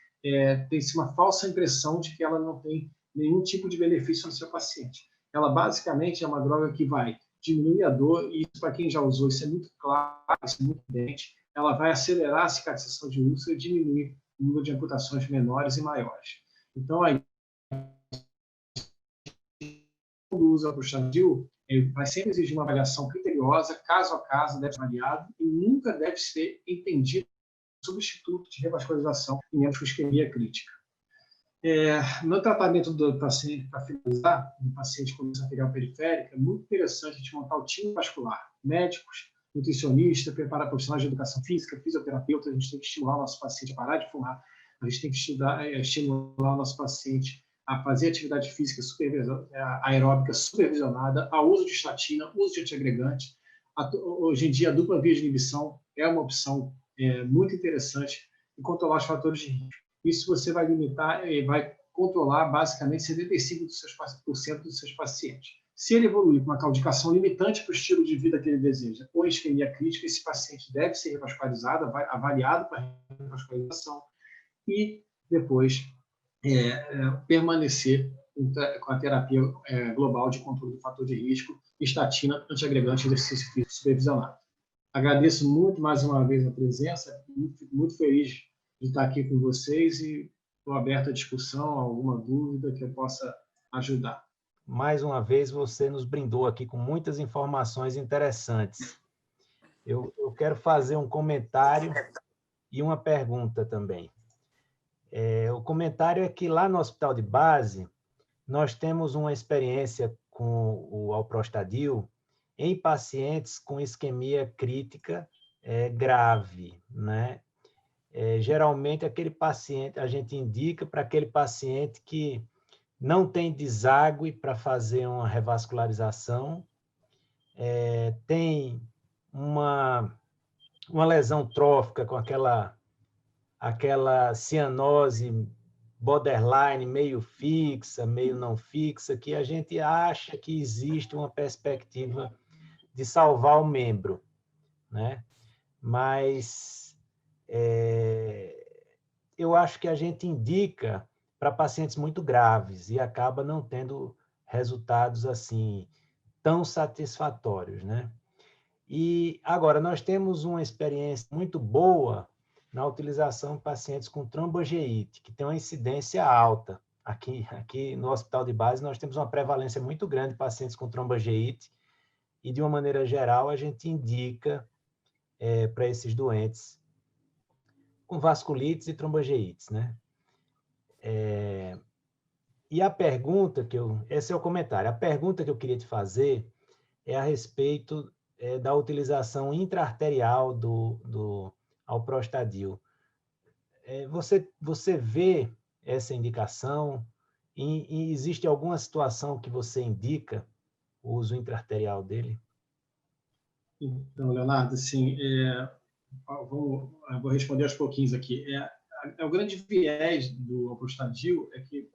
tem-se uma falsa impressão de que ela não tem nenhum tipo de benefício no seu paciente. Ela, basicamente, é uma droga que vai diminuir a dor, e isso, para quem já usou, isso é muito claro, isso é muito evidente. Ela vai acelerar a cicatrização de úlcera e diminuir o número de amputações menores e maiores. Então, aí, quando usa o alprostadil, vai sempre exigir uma avaliação criteriosa, caso a caso, deve ser avaliado e nunca deve ser entendido como substituto de revascularização em membros com isquemia crítica. No tratamento do paciente, para finalizar, do paciente com doença arterial periférica, é muito interessante a gente montar o time vascular, médicos, nutricionista, preparar profissionais de educação física, fisioterapeuta. A gente tem que estimular o nosso paciente a parar de fumar, a gente tem que estimular o nosso paciente a fazer atividade física aeróbica supervisionada, ao uso de estatina, uso de antiagregante. Hoje em dia, a dupla via de inibição é uma opção muito interessante em controlar os fatores de risco. Isso você vai limitar e vai controlar basicamente 75% dos seus pacientes. Se ele evoluir com uma claudicação limitante para o estilo de vida que ele deseja, ou isquemia crítica, esse paciente deve ser revascularizado, avaliado para revascularização. e depois permanecer com a terapia global de controle do fator de risco, estatina, antiagregante e exercício físico supervisionado. Agradeço muito mais uma vez a presença, fico muito feliz de estar aqui com vocês e estou aberto à discussão, alguma dúvida que eu possa ajudar. Mais uma vez, você nos brindou aqui com muitas informações interessantes. Eu quero fazer um comentário e uma pergunta também. O comentário é que lá no Hospital de Base, nós temos uma experiência com o alprostadil em pacientes com isquemia crítica grave, né? Geralmente, aquele paciente, a gente indica para aquele paciente que não tem deságue para fazer uma revascularização, tem uma lesão trófica com aquela cianose borderline, meio fixa, meio não fixa, que a gente acha que existe uma perspectiva de salvar o membro, né? Mas eu acho que a gente indica para pacientes muito graves e acaba não tendo resultados assim tão satisfatórios, né? E agora nós temos uma experiência muito boa na utilização de pacientes com tromboangiite, que tem uma incidência alta. Aqui no Hospital de Base nós temos uma prevalência muito grande de pacientes com tromboangiite e, de uma maneira geral, a gente indica para esses doentes com vasculites e tromboangeites, né? E a pergunta esse é o comentário, a pergunta que eu queria te fazer é a respeito da utilização intraarterial do alprostadil. Você vê essa indicação e existe alguma situação que você indica o uso intraarterial dele? Então, Leonardo, assim, vou responder aos pouquinhos aqui. O grande viés do alprostadil é que,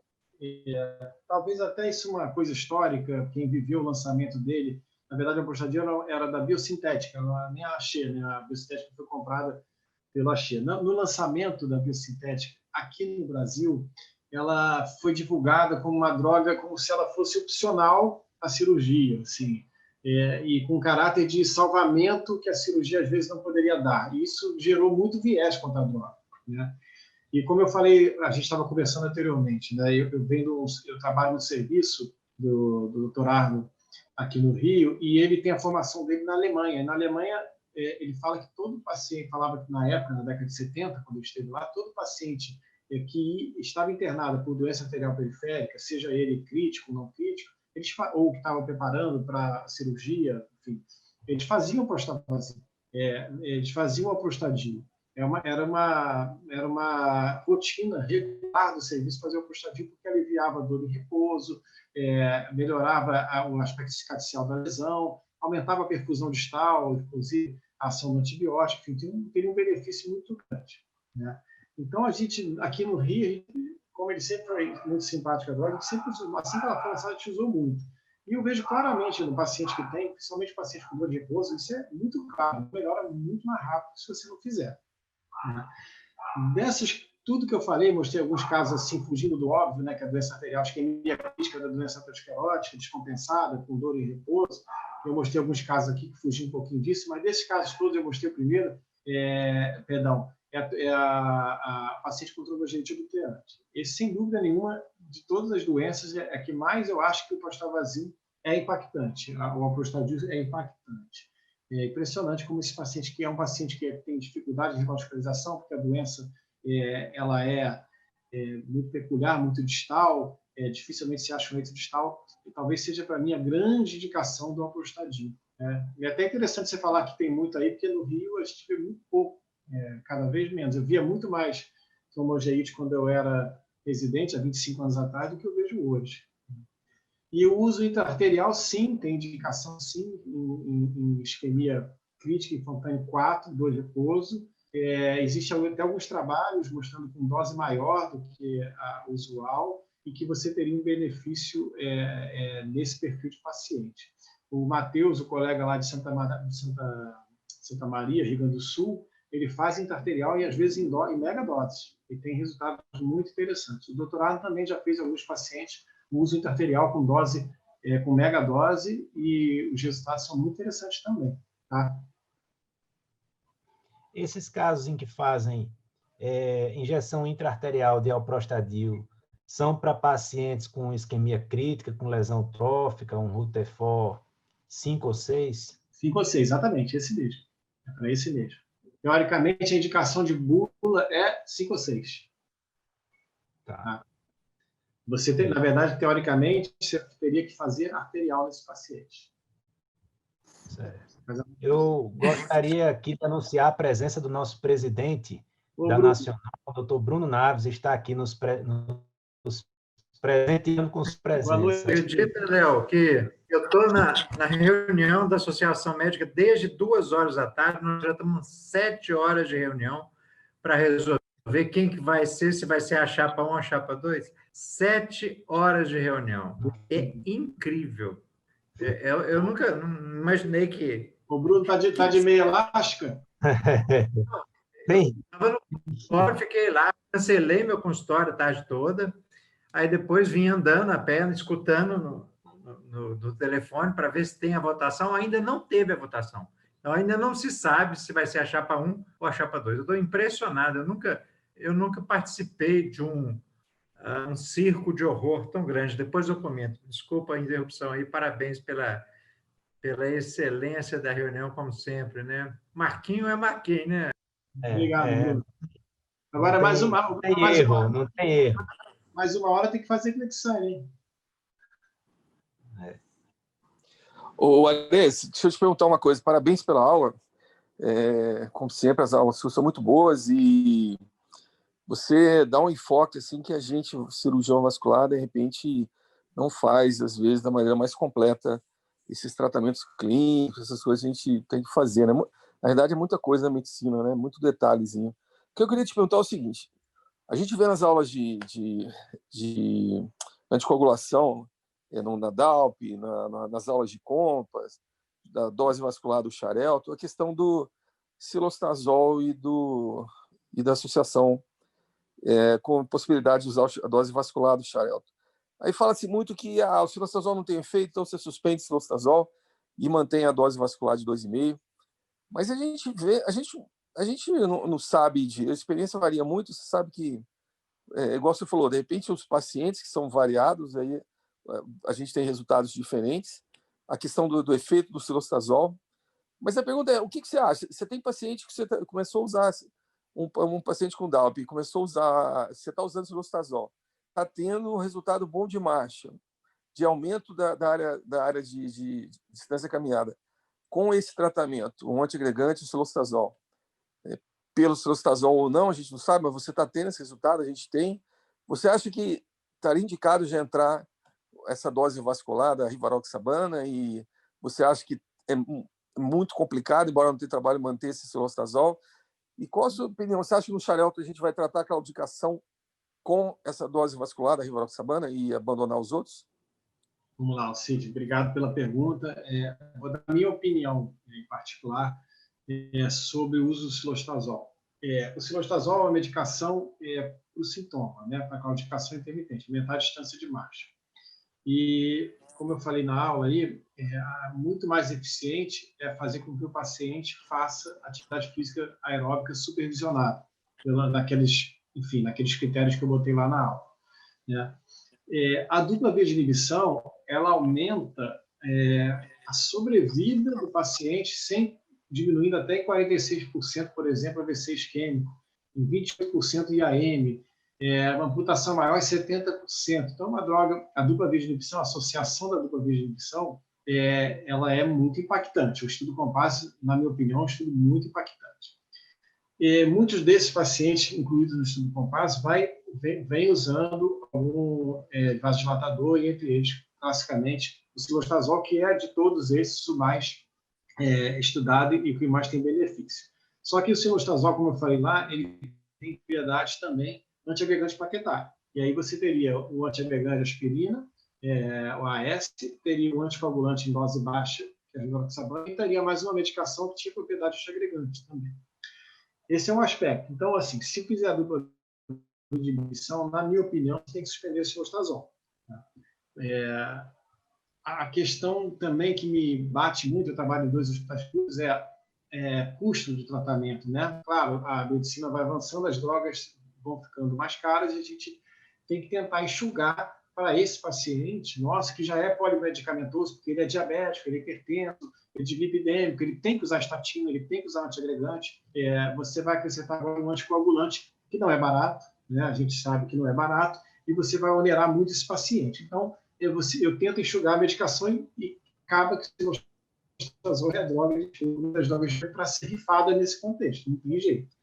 talvez até isso é uma coisa histórica, quem viveu o lançamento dele, na verdade, o alprostadil era da biosintética, não era nem a Axê, né? A biosintética foi comprada pela Axê. No lançamento da biosintética, aqui no Brasil, ela foi divulgada como uma droga, como se ela fosse opcional à cirurgia, assim, e com caráter de salvamento que a cirurgia às vezes não poderia dar. E isso gerou muito viés contra a droga, né? E como eu falei, a gente estava conversando anteriormente, né? Eu trabalho no serviço do Dr. Arno aqui no Rio, e ele tem a formação dele na Alemanha. E na Alemanha, ele fala que todo paciente, falava que na época, na década de 70, quando ele esteve lá, todo paciente que estava internado por doença arterial periférica, seja ele crítico ou não crítico, ou que estava preparando para cirurgia, enfim, eles faziam prostaglandina, eles faziam a prostaglandina. Era uma rotina regular do serviço fazer o alprostadil, porque aliviava a dor em repouso, melhorava o aspecto cicatricial da lesão, aumentava a perfusão distal, inclusive a ação do antibiótico, enfim, teria um benefício muito grande, né? Então, a gente, aqui no Rio, como ele sempre foi muito simpático agora, a gente sempre usou, assim que ela foi lançada, a gente usou muito. E eu vejo claramente no paciente que tem, principalmente paciente com dor de repouso, isso é muito claro, melhora muito mais rápido se você não fizer. Tudo que eu falei, mostrei alguns casos assim, fugindo do óbvio, né, que a doença arterial, isquemia crítica da doença aterosclerótica, descompensada, com dor em repouso. Eu mostrei alguns casos aqui que fugiam um pouquinho disso, mas desses casos todos eu mostrei o primeiro, a paciente com tromboangiite obliterante. Esse, sem dúvida nenhuma, de todas as doenças, é a que mais eu acho que o prostaglandin é impactante. O alprostadil é impactante. É impressionante como esse paciente, que é um paciente que tem dificuldade de revascularização, porque a doença ela é muito peculiar, muito distal, dificilmente se acha um leito distal, e talvez seja, para mim, a grande indicação do alprostadil. E é até interessante você falar que tem muito aí, porque no Rio a gente vê muito pouco, cada vez menos. Eu via muito mais tromboangiite quando eu era residente, há 25 anos atrás, do que eu vejo hoje. E o uso intraarterial, sim, tem indicação, sim, em isquemia crítica infantânea 4, dor de repouso. Existem até alguns trabalhos mostrando com dose maior do que a usual e que você teria um benefício nesse perfil de paciente. O Matheus, o colega lá de Santa Maria, Rio Grande do Sul, ele faz intraarterial e, às vezes, em megadoses. E tem resultados muito interessantes. O doutorado também já fez alguns pacientes com uso intraarterial com dose, com megadose, e os resultados são muito interessantes também. Tá? Esses casos em que fazem injeção intraarterial de alprostadil são para pacientes com isquemia crítica, com lesão trófica, um Rutherford 5 ou 6? 5 ou 6, exatamente, esse mesmo. É para esse mesmo. Teoricamente, a indicação de bula é 5 ou 6. Tá? Você tem, na verdade, teoricamente, você teria que fazer arterial nesse paciente. Certo. Eu gostaria aqui de anunciar a presença do nosso presidente da Bruno. Nacional, o doutor Bruno Naves, está aqui nos presenteando com sua presença. Boa noite. Acredita, Léo, que eu estou na reunião da Associação Médica desde 2 horas da tarde, nós já estamos 7 horas de reunião para resolver quem que vai ser, se vai ser a chapa 1 ou a chapa 2. 7 horas de reunião. É incrível. Eu nunca imaginei que... O Bruno está de meia elástica? Bem, estava no consultório, fiquei lá, cancelei meu consultório a tarde toda, aí depois vim andando a pé, escutando no telefone para ver se tem a votação. Ainda não teve a votação. Então, ainda não se sabe se vai ser a chapa 1 ou a chapa 2. Eu estou impressionado. Eu nunca participei de um circo de horror tão grande. Depois eu comento. Desculpa a interrupção aí. Parabéns pela excelência da reunião, como sempre, né? Marquinho é Marquinhos, né? Obrigado, Bruno. Agora, não tem erro. Mais 1 hora tem que fazer flexão, hein? Ô, Alex, deixa eu te perguntar uma coisa. Parabéns pela aula. Como sempre, as aulas são muito boas e você dá um enfoque assim que a gente, cirurgião vascular, de repente não faz, às vezes, da maneira mais completa esses tratamentos clínicos, essas coisas a gente tem que fazer, né? Na verdade, é muita coisa na medicina, né? Muito detalhezinho. O que eu queria te perguntar é o seguinte: a gente vê nas aulas de anticoagulação, na DALP, nas aulas de COMPAS, da dose vascular do Xarelto, a questão do cilostazol e da associação com possibilidade de usar a dose vascular do Xarelto. Aí fala-se muito que o cilostazol não tem efeito, então você suspende o cilostazol e mantém a dose vascular de 2,5. Mas a gente não sabe, a experiência varia muito, você sabe que, igual você falou, de repente os pacientes que são variados, aí a gente tem resultados diferentes, a questão do efeito do cilostazol. Mas a pergunta é, o que você acha? Você tem paciente que você começou a usar, um paciente com DALP, começou a usar, você está usando cilostazol, está tendo um resultado bom de marcha, de aumento da área de distância caminhada, com esse tratamento, um antiagregante, o cilostazol. Pelo cilostazol ou não, a gente não sabe, mas você está tendo esse resultado, a gente tem. Você acha que estaria indicado já entrar essa dose vascular da rivaroxabana e você acha que é muito complicado, embora não tenha trabalho, manter esse cilostazol? E qual a sua opinião? Você acha que no Xarelto a gente vai tratar a claudicação com essa dose vascular da rivaroxabana e abandonar os outros? Vamos lá, Cid, obrigado pela pergunta. Vou dar a minha opinião em particular sobre o uso do cilostazol. O cilostazol é uma medicação para o sintoma, né, para a claudicação intermitente, aumentar a distância de marcha. E, como eu falei na aula aí, muito mais eficiente é fazer com que o paciente faça atividade física aeróbica supervisionada, naqueles critérios que eu botei lá na aula, né? A dupla via de inibição, ela aumenta a sobrevida do paciente, diminuindo até em 46%, por exemplo, AVC isquêmico, em 28% IAM, uma amputação maior em 70%. Então, uma droga, a dupla via de inibição, a associação da dupla via de inibição, ela é muito impactante. O estudo COMPASS, na minha opinião, é um estudo muito impactante. Muitos desses pacientes incluídos no estudo COMPASS vêm usando algum vasodilatador, e entre eles, classicamente, o cilostazol, que é de todos esses o mais estudado e que mais tem benefício. Só que o cilostazol, como eu falei lá, ele tem propriedades também antiagregante plaquetário. E aí você teria o antiagregante aspirina, o AS, teria o anticoagulante em dose baixa, que é a rivaroxabana, e teria mais uma medicação que tinha propriedade antiagregante também. Esse é um aspecto. Então, assim, se fizer a dupla de inibição, na minha opinião, tem que suspender o cilostazol. A questão também que me bate muito, eu trabalho em 2 hospitais públicos, é custo de tratamento, né? Claro, a medicina vai avançando, as drogas vão ficando mais caras e a gente tem que tentar enxugar para esse paciente, nossa, que já é polimedicamentoso, porque ele é diabético, ele é hipertenso, ele é dislipidêmico, ele tem que usar estatina, ele tem que usar antiagregante. Você vai acrescentar agora um anticoagulante, que não é barato, né? A gente sabe que não é barato, e você vai onerar muito esse paciente. Então, eu tento enxugar a medicação e acaba que se cilostazol é a droga, uma das drogas para ser rifada nesse contexto, não tem jeito.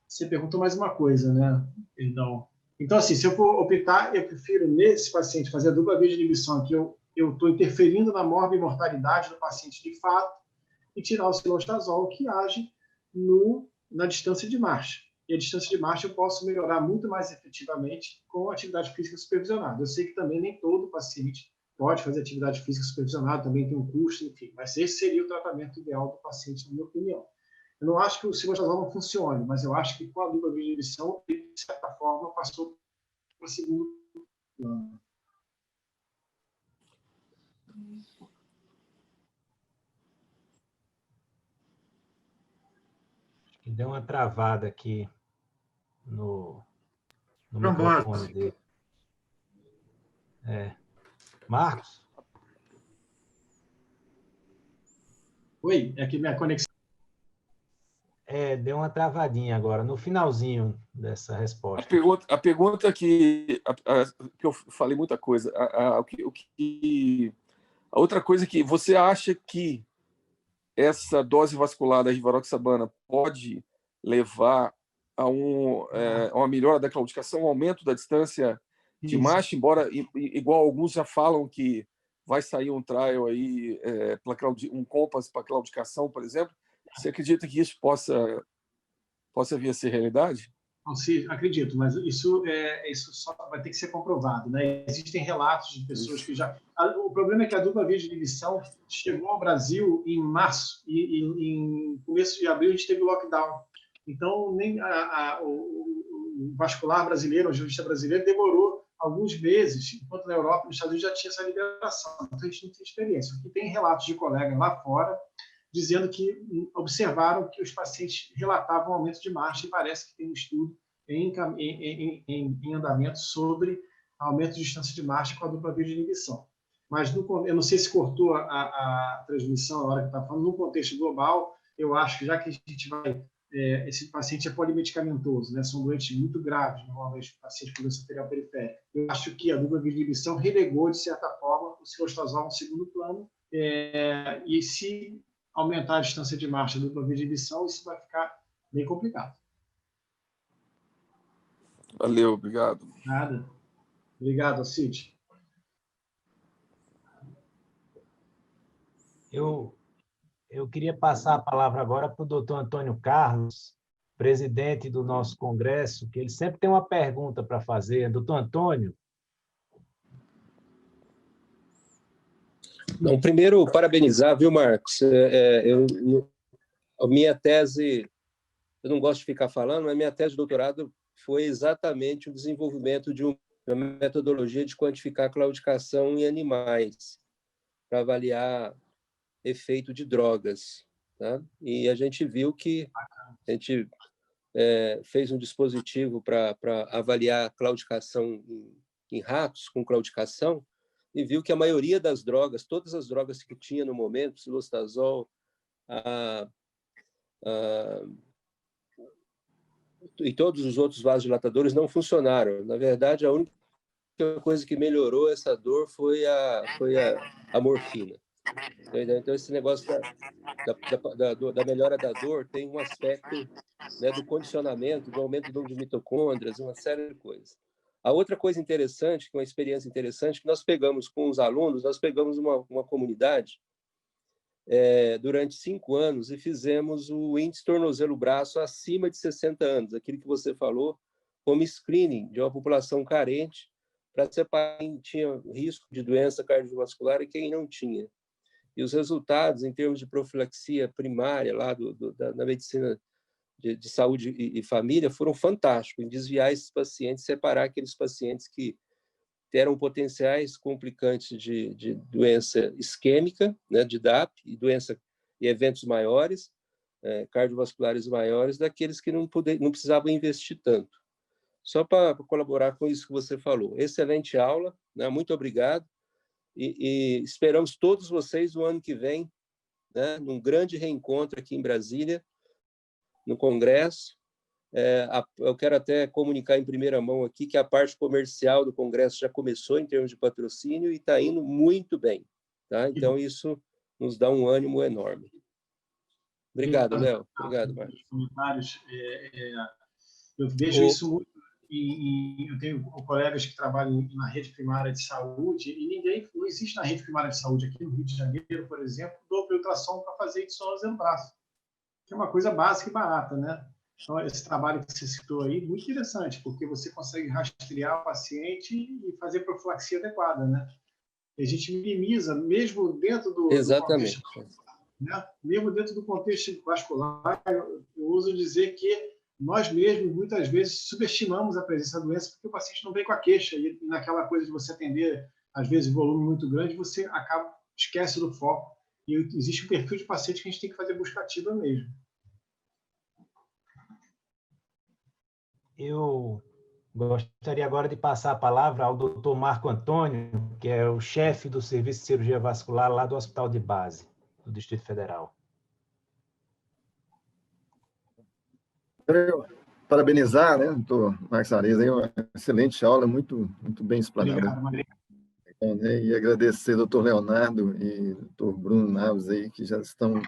Você perguntou mais uma coisa, né? Então, assim, se eu for optar, eu prefiro nesse paciente fazer a dupla via de inibição, que eu estou interferindo na morbimortalidade do paciente de fato, e tirar o cilostazol, que age na distância de marcha. E a distância de marcha eu posso melhorar muito mais efetivamente com atividade física supervisionada. Eu sei que também nem todo paciente pode fazer atividade física supervisionada, também tem um custo, enfim, mas esse seria o tratamento ideal do paciente, na minha opinião. Eu não acho que o cilostazol não funcione, mas eu acho que com a dupla via de inibição, ele, de certa forma, passou para o segundo plano. Deu uma travada aqui no microfone dele. Marcos? Oi, é que minha conexão... Deu uma travadinha agora, no finalzinho dessa resposta. A pergunta que eu falei muita coisa. A outra coisa que você acha que essa dose vascular da rivaroxabana pode levar a uma melhora da claudicação, um aumento da distância de marcha, embora, igual alguns já falam que vai sair um trial aí, um COMPASS para claudicação, por exemplo. Você acredita que isso possa vir a ser realidade? Não, sim, acredito, mas isso só vai ter que ser comprovado, né? Existem relatos de pessoas que já... O problema é que a dupla via de inibição chegou ao Brasil em março e em começo de abril a gente teve lockdown. Então, nem o vascular brasileiro, o urologista brasileiro, demorou alguns meses, enquanto na Europa e nos Estados Unidos já tinha essa liberação. Então, a gente não tem experiência. Aqui tem relatos de colegas lá fora dizendo que observaram que os pacientes relatavam aumento de marcha e parece que tem um estudo em andamento sobre aumento de distância de marcha com a dupla via de inibição. Mas eu não sei se cortou a transmissão na hora que está falando, no contexto global, eu acho que já que a gente vai... esse paciente é polimedicamentoso, né? São doentes muito graves, normalmente pacientes com doença arterial periférica. Eu acho que a dupla via de inibição relegou, de certa forma, o cilostazol no segundo plano, e se aumentar a distância de marcha da dupla via de inibição, isso vai ficar bem complicado. Valeu, obrigado. Nada. Obrigado, Cid. Eu queria passar a palavra agora para o doutor Antônio Carlos, presidente do nosso congresso, que ele sempre tem uma pergunta para fazer. Doutor Antônio? Não, primeiro, parabenizar, viu, Marcos? A minha tese, eu não gosto de ficar falando, mas a minha tese de doutorado foi exatamente o desenvolvimento de uma metodologia de quantificar a claudicação em animais, para avaliar efeito de drogas. Tá? E a gente viu que a gente fez um dispositivo para avaliar a claudicação em ratos com claudicação, e viu que a maioria das drogas, todas as drogas que tinha no momento, cilostazol, e todos os outros vasodilatadores não funcionaram. Na verdade, a única coisa que melhorou essa dor foi a morfina. Então, esse negócio da melhora da dor tem um aspecto, né, do condicionamento, do aumento do número de mitocôndrias, uma série de coisas. A outra coisa interessante, uma experiência interessante, que nós pegamos com os alunos, nós pegamos uma comunidade durante 5 anos e fizemos o índice tornozelo-braço acima de 60 anos, aquilo que você falou, como screening de uma população carente, para separar quem tinha risco de doença cardiovascular e quem não tinha. E os resultados, em termos de profilaxia primária, lá da medicina de saúde e família, foram fantásticos, em desviar esses pacientes, separar aqueles pacientes que eram potenciais complicantes de doença isquêmica, né, de DAP, e eventos maiores, cardiovasculares maiores, daqueles que não precisavam investir tanto. Só para colaborar com isso que você falou. Excelente aula, né? Muito obrigado. E esperamos todos vocês no ano que vem, né, num grande reencontro aqui em Brasília, no Congresso. Eu quero até comunicar em primeira mão aqui que a parte comercial do Congresso já começou em termos de patrocínio e está indo muito bem. Tá? Então, isso nos dá um ânimo enorme. Obrigado, Léo. Obrigado, Márcio. Eu vejo isso muito. Eu tenho colegas que trabalham na rede primária de saúde e não existe na rede primária de saúde aqui no Rio de Janeiro, por exemplo, dupla ultrassom para fazer sonografia no braço, que é uma coisa básica e barata, né? Então, esse trabalho que você citou aí, muito interessante, porque você consegue rastrear o paciente e fazer profilaxia adequada, né? E a gente minimiza, mesmo dentro do Exatamente. contexto, né? Mesmo dentro do contexto vascular, eu uso dizer que nós mesmos, muitas vezes, subestimamos a presença da doença porque o paciente não vem com a queixa. E naquela coisa de você atender, às vezes, volume muito grande, você esquece do foco. E existe um perfil de paciente que a gente tem que fazer busca ativa mesmo. Eu gostaria agora de passar a palavra ao Dr. Marco Antônio, que é o chefe do Serviço de Cirurgia Vascular lá do Hospital de Base, do Distrito Federal. Quero parabenizar, né, doutor Marcos Arezzo, uma excelente aula, muito bem explanada. Obrigado, Maria. E agradecer ao doutor Leonardo e doutor Bruno Naves, aí, que já estão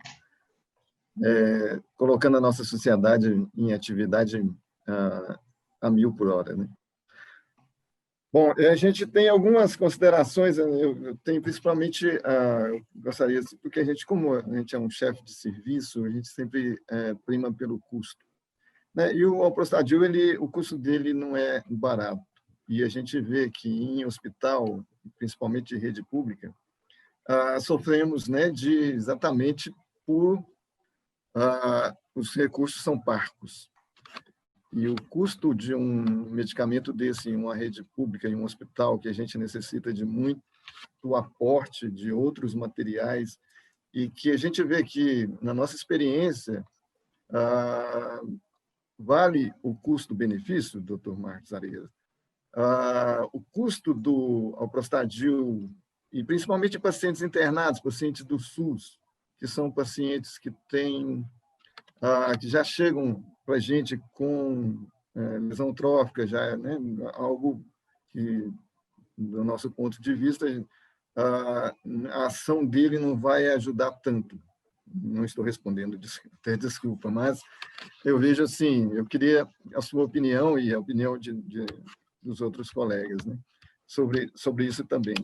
colocando a nossa sociedade em atividade a 1000 por hora. Né? Bom, a gente tem algumas considerações, eu tenho principalmente, eu gostaria, porque como a gente é um chefe de serviço, a gente sempre prima pelo custo. Né? E o Alprostadil, o custo dele não é barato. E a gente vê que em hospital, principalmente de rede pública, sofremos, né, exatamente por os recursos são parcos. E o custo de um medicamento desse em uma rede pública, em um hospital, que a gente necessita de muito aporte de outros materiais, e que a gente vê que, na nossa experiência, vale o custo-benefício, doutor Marcos Arezzo? O custo do Alprostadil, e principalmente pacientes internados, pacientes do SUS, que são pacientes que que já chegam para a gente com lesão trófica, já, né, algo que, do nosso ponto de vista, a ação dele não vai ajudar tanto. Não estou respondendo, até desculpa, mas eu vejo assim, eu queria a sua opinião e a opinião dos outros colegas, né, sobre isso também.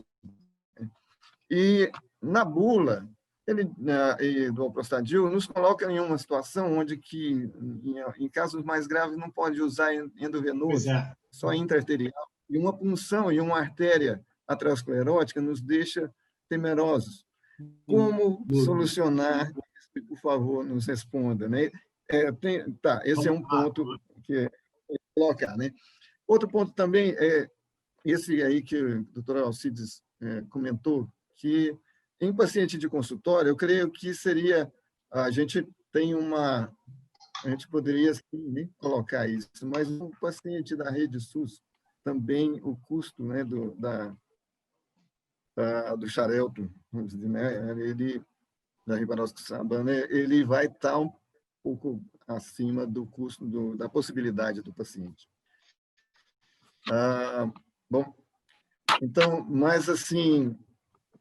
E na bula, do Alprostadil, nos coloca em uma situação onde que, em casos mais graves, não pode usar endovenoso, só intraarterial, e uma punção e uma artéria aterosclerótica nos deixa temerosos. Como solucionar? Por favor, nos responda. Né? Esse é um ponto que colocar. Né? Outro ponto também é esse aí que o doutor Alcides comentou, que em paciente de consultório, eu creio que a gente poderia sim, né, colocar isso, mas o paciente da rede SUS, também o custo, né, do Xarelto, vamos dizer, né, da Rivaroxaban, ele vai estar um pouco acima do custo da possibilidade do paciente. Bom, então, mas assim,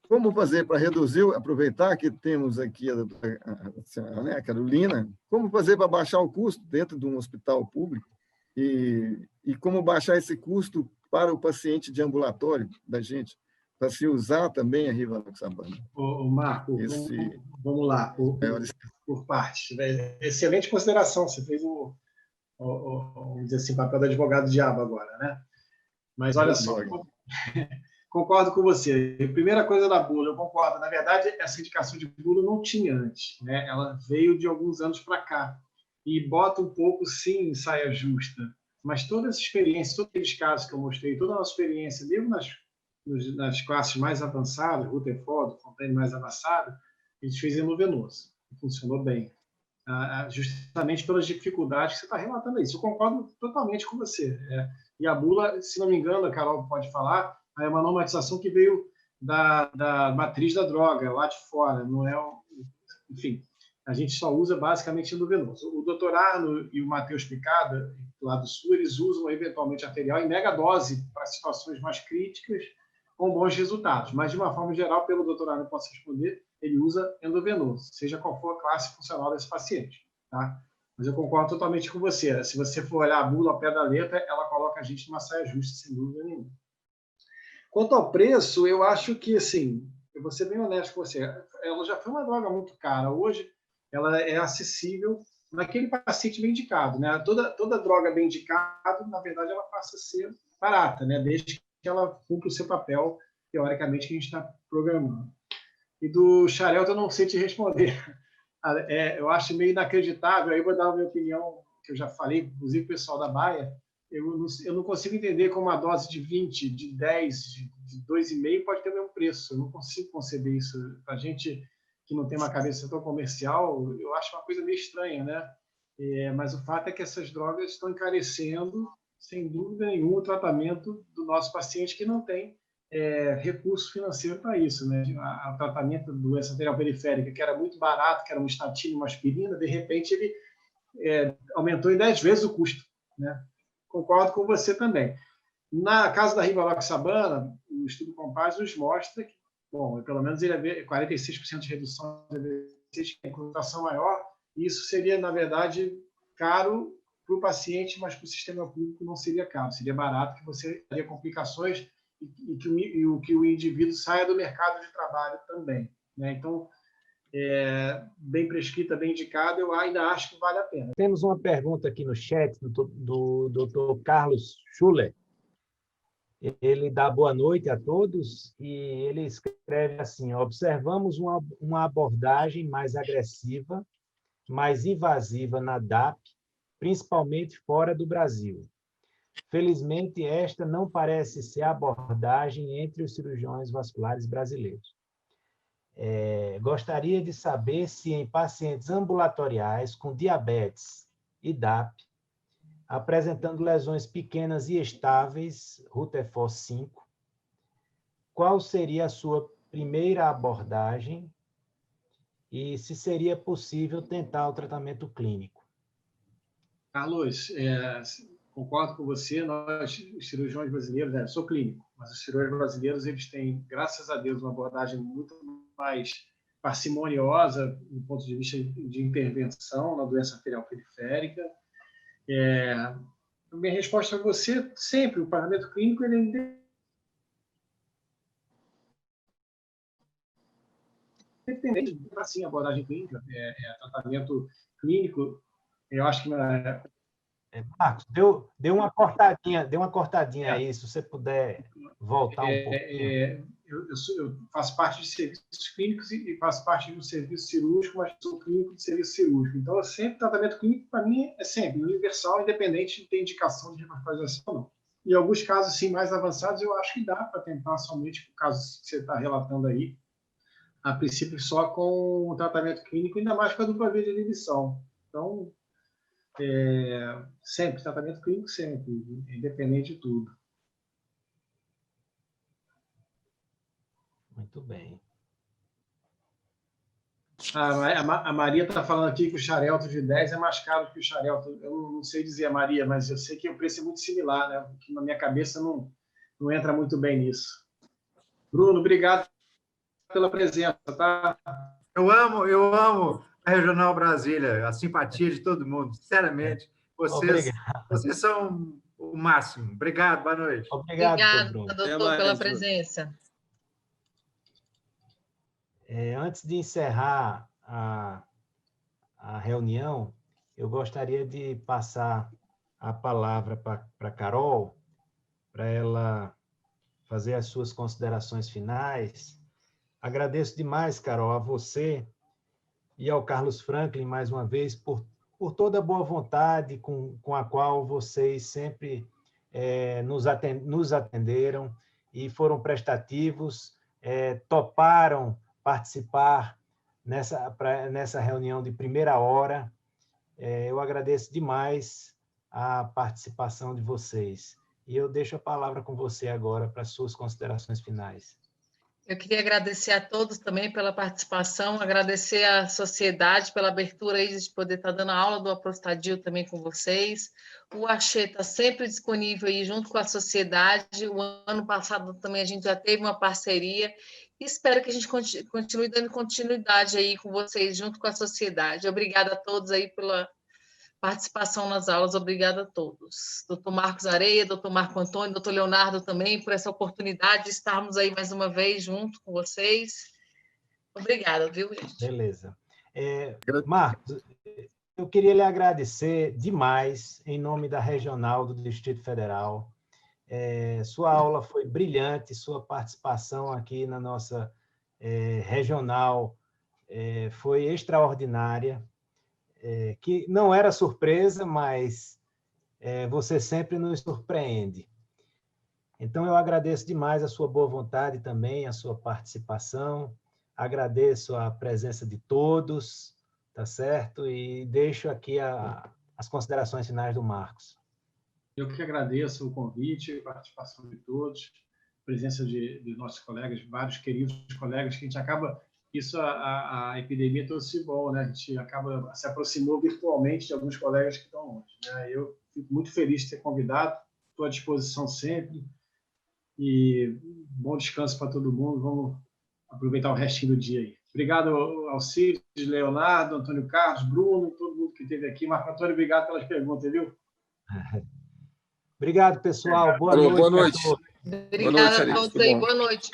como fazer para reduzir, aproveitar que temos aqui a Carolina, como fazer para baixar o custo dentro de um hospital público e como baixar esse custo para o paciente de ambulatório da gente, para se usar também a Rivaroxaban? Marco, vamos lá, por partes. Excelente consideração, você fez vamos dizer assim, papel do advogado-diabo agora, né? Mas olha só, Concordo com você. Primeira coisa da bula, eu concordo. Na verdade, essa indicação de bula não tinha antes, né? Ela veio de alguns anos para cá e bota um pouco, sim, em saia justa. Mas toda essa experiência, todos aqueles casos que eu mostrei, toda a nossa experiência, mesmo nas classes mais avançadas, Rutherford, Fontaine mais avançado, a gente fez endovenoso. Funcionou bem. Justamente pelas dificuldades que você está relatando aí. Eu concordo totalmente com você. E a bula, se não me engano, a Carol pode falar, é uma normatização que veio da matriz da droga, lá de fora. Não é, enfim, a gente só usa basicamente endovenoso. O doutor Arno e o Matheus Picada, lá do Sul, eles usam eventualmente arterial em megadose para situações mais críticas, com bons resultados. Mas, de uma forma geral, pelo doutor Arno, eu posso responder, ele usa endovenoso, seja qual for a classe funcional desse paciente. Tá? Mas eu concordo totalmente com você. Se você for olhar a bula ao pé da letra, ela coloca a gente numa saia justa, sem dúvida nenhuma. Quanto ao preço, eu acho que, assim, eu vou ser bem honesto com você, ela já foi uma droga muito cara. Hoje, ela é acessível naquele paciente bem indicado. Né? Toda droga bem indicada, na verdade, ela passa a ser barata, né? Desde que ela cumpra o seu papel, teoricamente, que a gente está programando. E do Xarelto eu não sei te responder. Eu acho meio inacreditável, aí vou dar a minha opinião, que eu já falei, inclusive o pessoal da Baia, eu não consigo entender como uma dose de 20, de 10, de 2,5 pode ter o mesmo preço. Eu não consigo conceber isso. Para a gente que não tem uma cabeça tão comercial, eu acho uma coisa meio estranha, né? Mas o fato é que essas drogas estão encarecendo, sem dúvida nenhuma, o tratamento do nosso paciente que não tem recurso financeiro para isso, né? O tratamento da doença arterial periférica, que era muito barato, que era um estatina, uma aspirina, de repente ele aumentou em 10 vezes o custo, né? Concordo com você também. Na casa da Rivaroxabana, o estudo Compass nos mostra que, bom, pelo menos ele é 46% de redução de AVCs, que é concentração maior, e isso seria, na verdade, caro para o paciente, mas para o sistema público não seria caro, seria barato, que você teria complicações e que o indivíduo saia do mercado de trabalho também, né? Então, bem prescrita, bem indicada, eu ainda acho que vale a pena. Temos uma pergunta aqui no chat do Dr. Carlos Schuller. Ele dá boa noite a todos e ele escreve assim: observamos uma abordagem mais agressiva, mais invasiva na DAP, principalmente fora do Brasil. Felizmente, esta não parece ser a abordagem entre os cirurgiões vasculares brasileiros. Gostaria de saber se em pacientes ambulatoriais com diabetes e DAP, apresentando lesões pequenas e estáveis, Rutherford 5, qual seria a sua primeira abordagem e se seria possível tentar o tratamento clínico? Carlos, concordo com você, nós, os cirurgiões brasileiros, sou clínico, mas os cirurgiões brasileiros, eles têm, graças a Deus, uma abordagem muito mais parcimoniosa do ponto de vista de intervenção na doença arterial periférica. Minha resposta a você, sempre, o tratamento clínico, ele é independente, assim, a abordagem clínica, tratamento clínico, eu acho que Marcos, deu uma cortadinha aí, se você puder voltar um pouquinho. Eu faço parte de serviços clínicos e faço parte do serviço cirúrgico, mas sou clínico de serviço cirúrgico. Então, tratamento clínico, para mim, é sempre universal, independente de ter indicação de revascularização ou não. Em alguns casos, sim, mais avançados, eu acho que dá para tentar somente, no caso que você está relatando aí, a princípio só com o tratamento clínico, ainda mais com a dupla via de inibição. Então, sempre, tratamento clínico sempre, independente de tudo. Muito bem. A Maria está falando aqui que o Xarelto de 10 é mais caro que o Xarelto. Eu não sei dizer, Maria, mas eu sei que o preço é muito similar, né? Porque na minha cabeça não entra muito bem nisso. Bruno, obrigado pela presença, tá? Eu amo a Regional Brasília, a simpatia de todo mundo, sinceramente. Vocês são o máximo. Obrigado, boa noite. Obrigado, doutor, pela presença. Antes de encerrar a reunião, eu gostaria de passar a palavra para a Carol, para ela fazer as suas considerações finais. Agradeço demais, Carol, a você e ao Carlos Franklin, mais uma vez, por toda a boa vontade com a qual vocês sempre nos atenderam e foram prestativos, toparam participar nessa reunião de primeira hora. Eu agradeço demais a participação de vocês. E eu deixo a palavra com você agora para as suas considerações finais. Eu queria agradecer a todos também pela participação, agradecer à sociedade pela abertura aí de poder estar dando aula do Aprostadio também com vocês. O Axê está sempre disponível aí junto com a sociedade. O ano passado também a gente já teve uma parceria. Espero que a gente continue dando continuidade aí com vocês junto com a sociedade. Obrigada a todos aí pela participação nas aulas, obrigada a todos. Doutor Marcos Areia, doutor Marco Antônio, doutor Leonardo também, por essa oportunidade de estarmos aí mais uma vez junto com vocês. Obrigada, viu, gente? Beleza. Marcos, eu queria lhe agradecer demais, em nome da Regional do Distrito Federal. Sua aula foi brilhante, sua participação aqui na nossa regional foi extraordinária. Que não era surpresa, mas você sempre nos surpreende. Então, eu agradeço demais a sua boa vontade também, a sua participação, agradeço a presença de todos, tá certo? E deixo aqui as considerações finais do Marcos. Eu que agradeço o convite, a participação de todos, a presença de nossos colegas, vários queridos colegas, que a gente acaba... Isso a epidemia trouxe bom, né? A gente acaba se aproximou virtualmente de alguns colegas que estão longe, né? Eu fico muito feliz de ter convidado, estou à disposição sempre e bom descanso para todo mundo. Vamos aproveitar o restinho do dia aí. Obrigado ao Cid, Leonardo, Antônio Carlos, Bruno, todo mundo que esteve aqui. Marco Antônio, obrigado pelas perguntas, viu? Obrigado, pessoal. Boa noite. Boa noite. Obrigada a todos aí. Boa noite.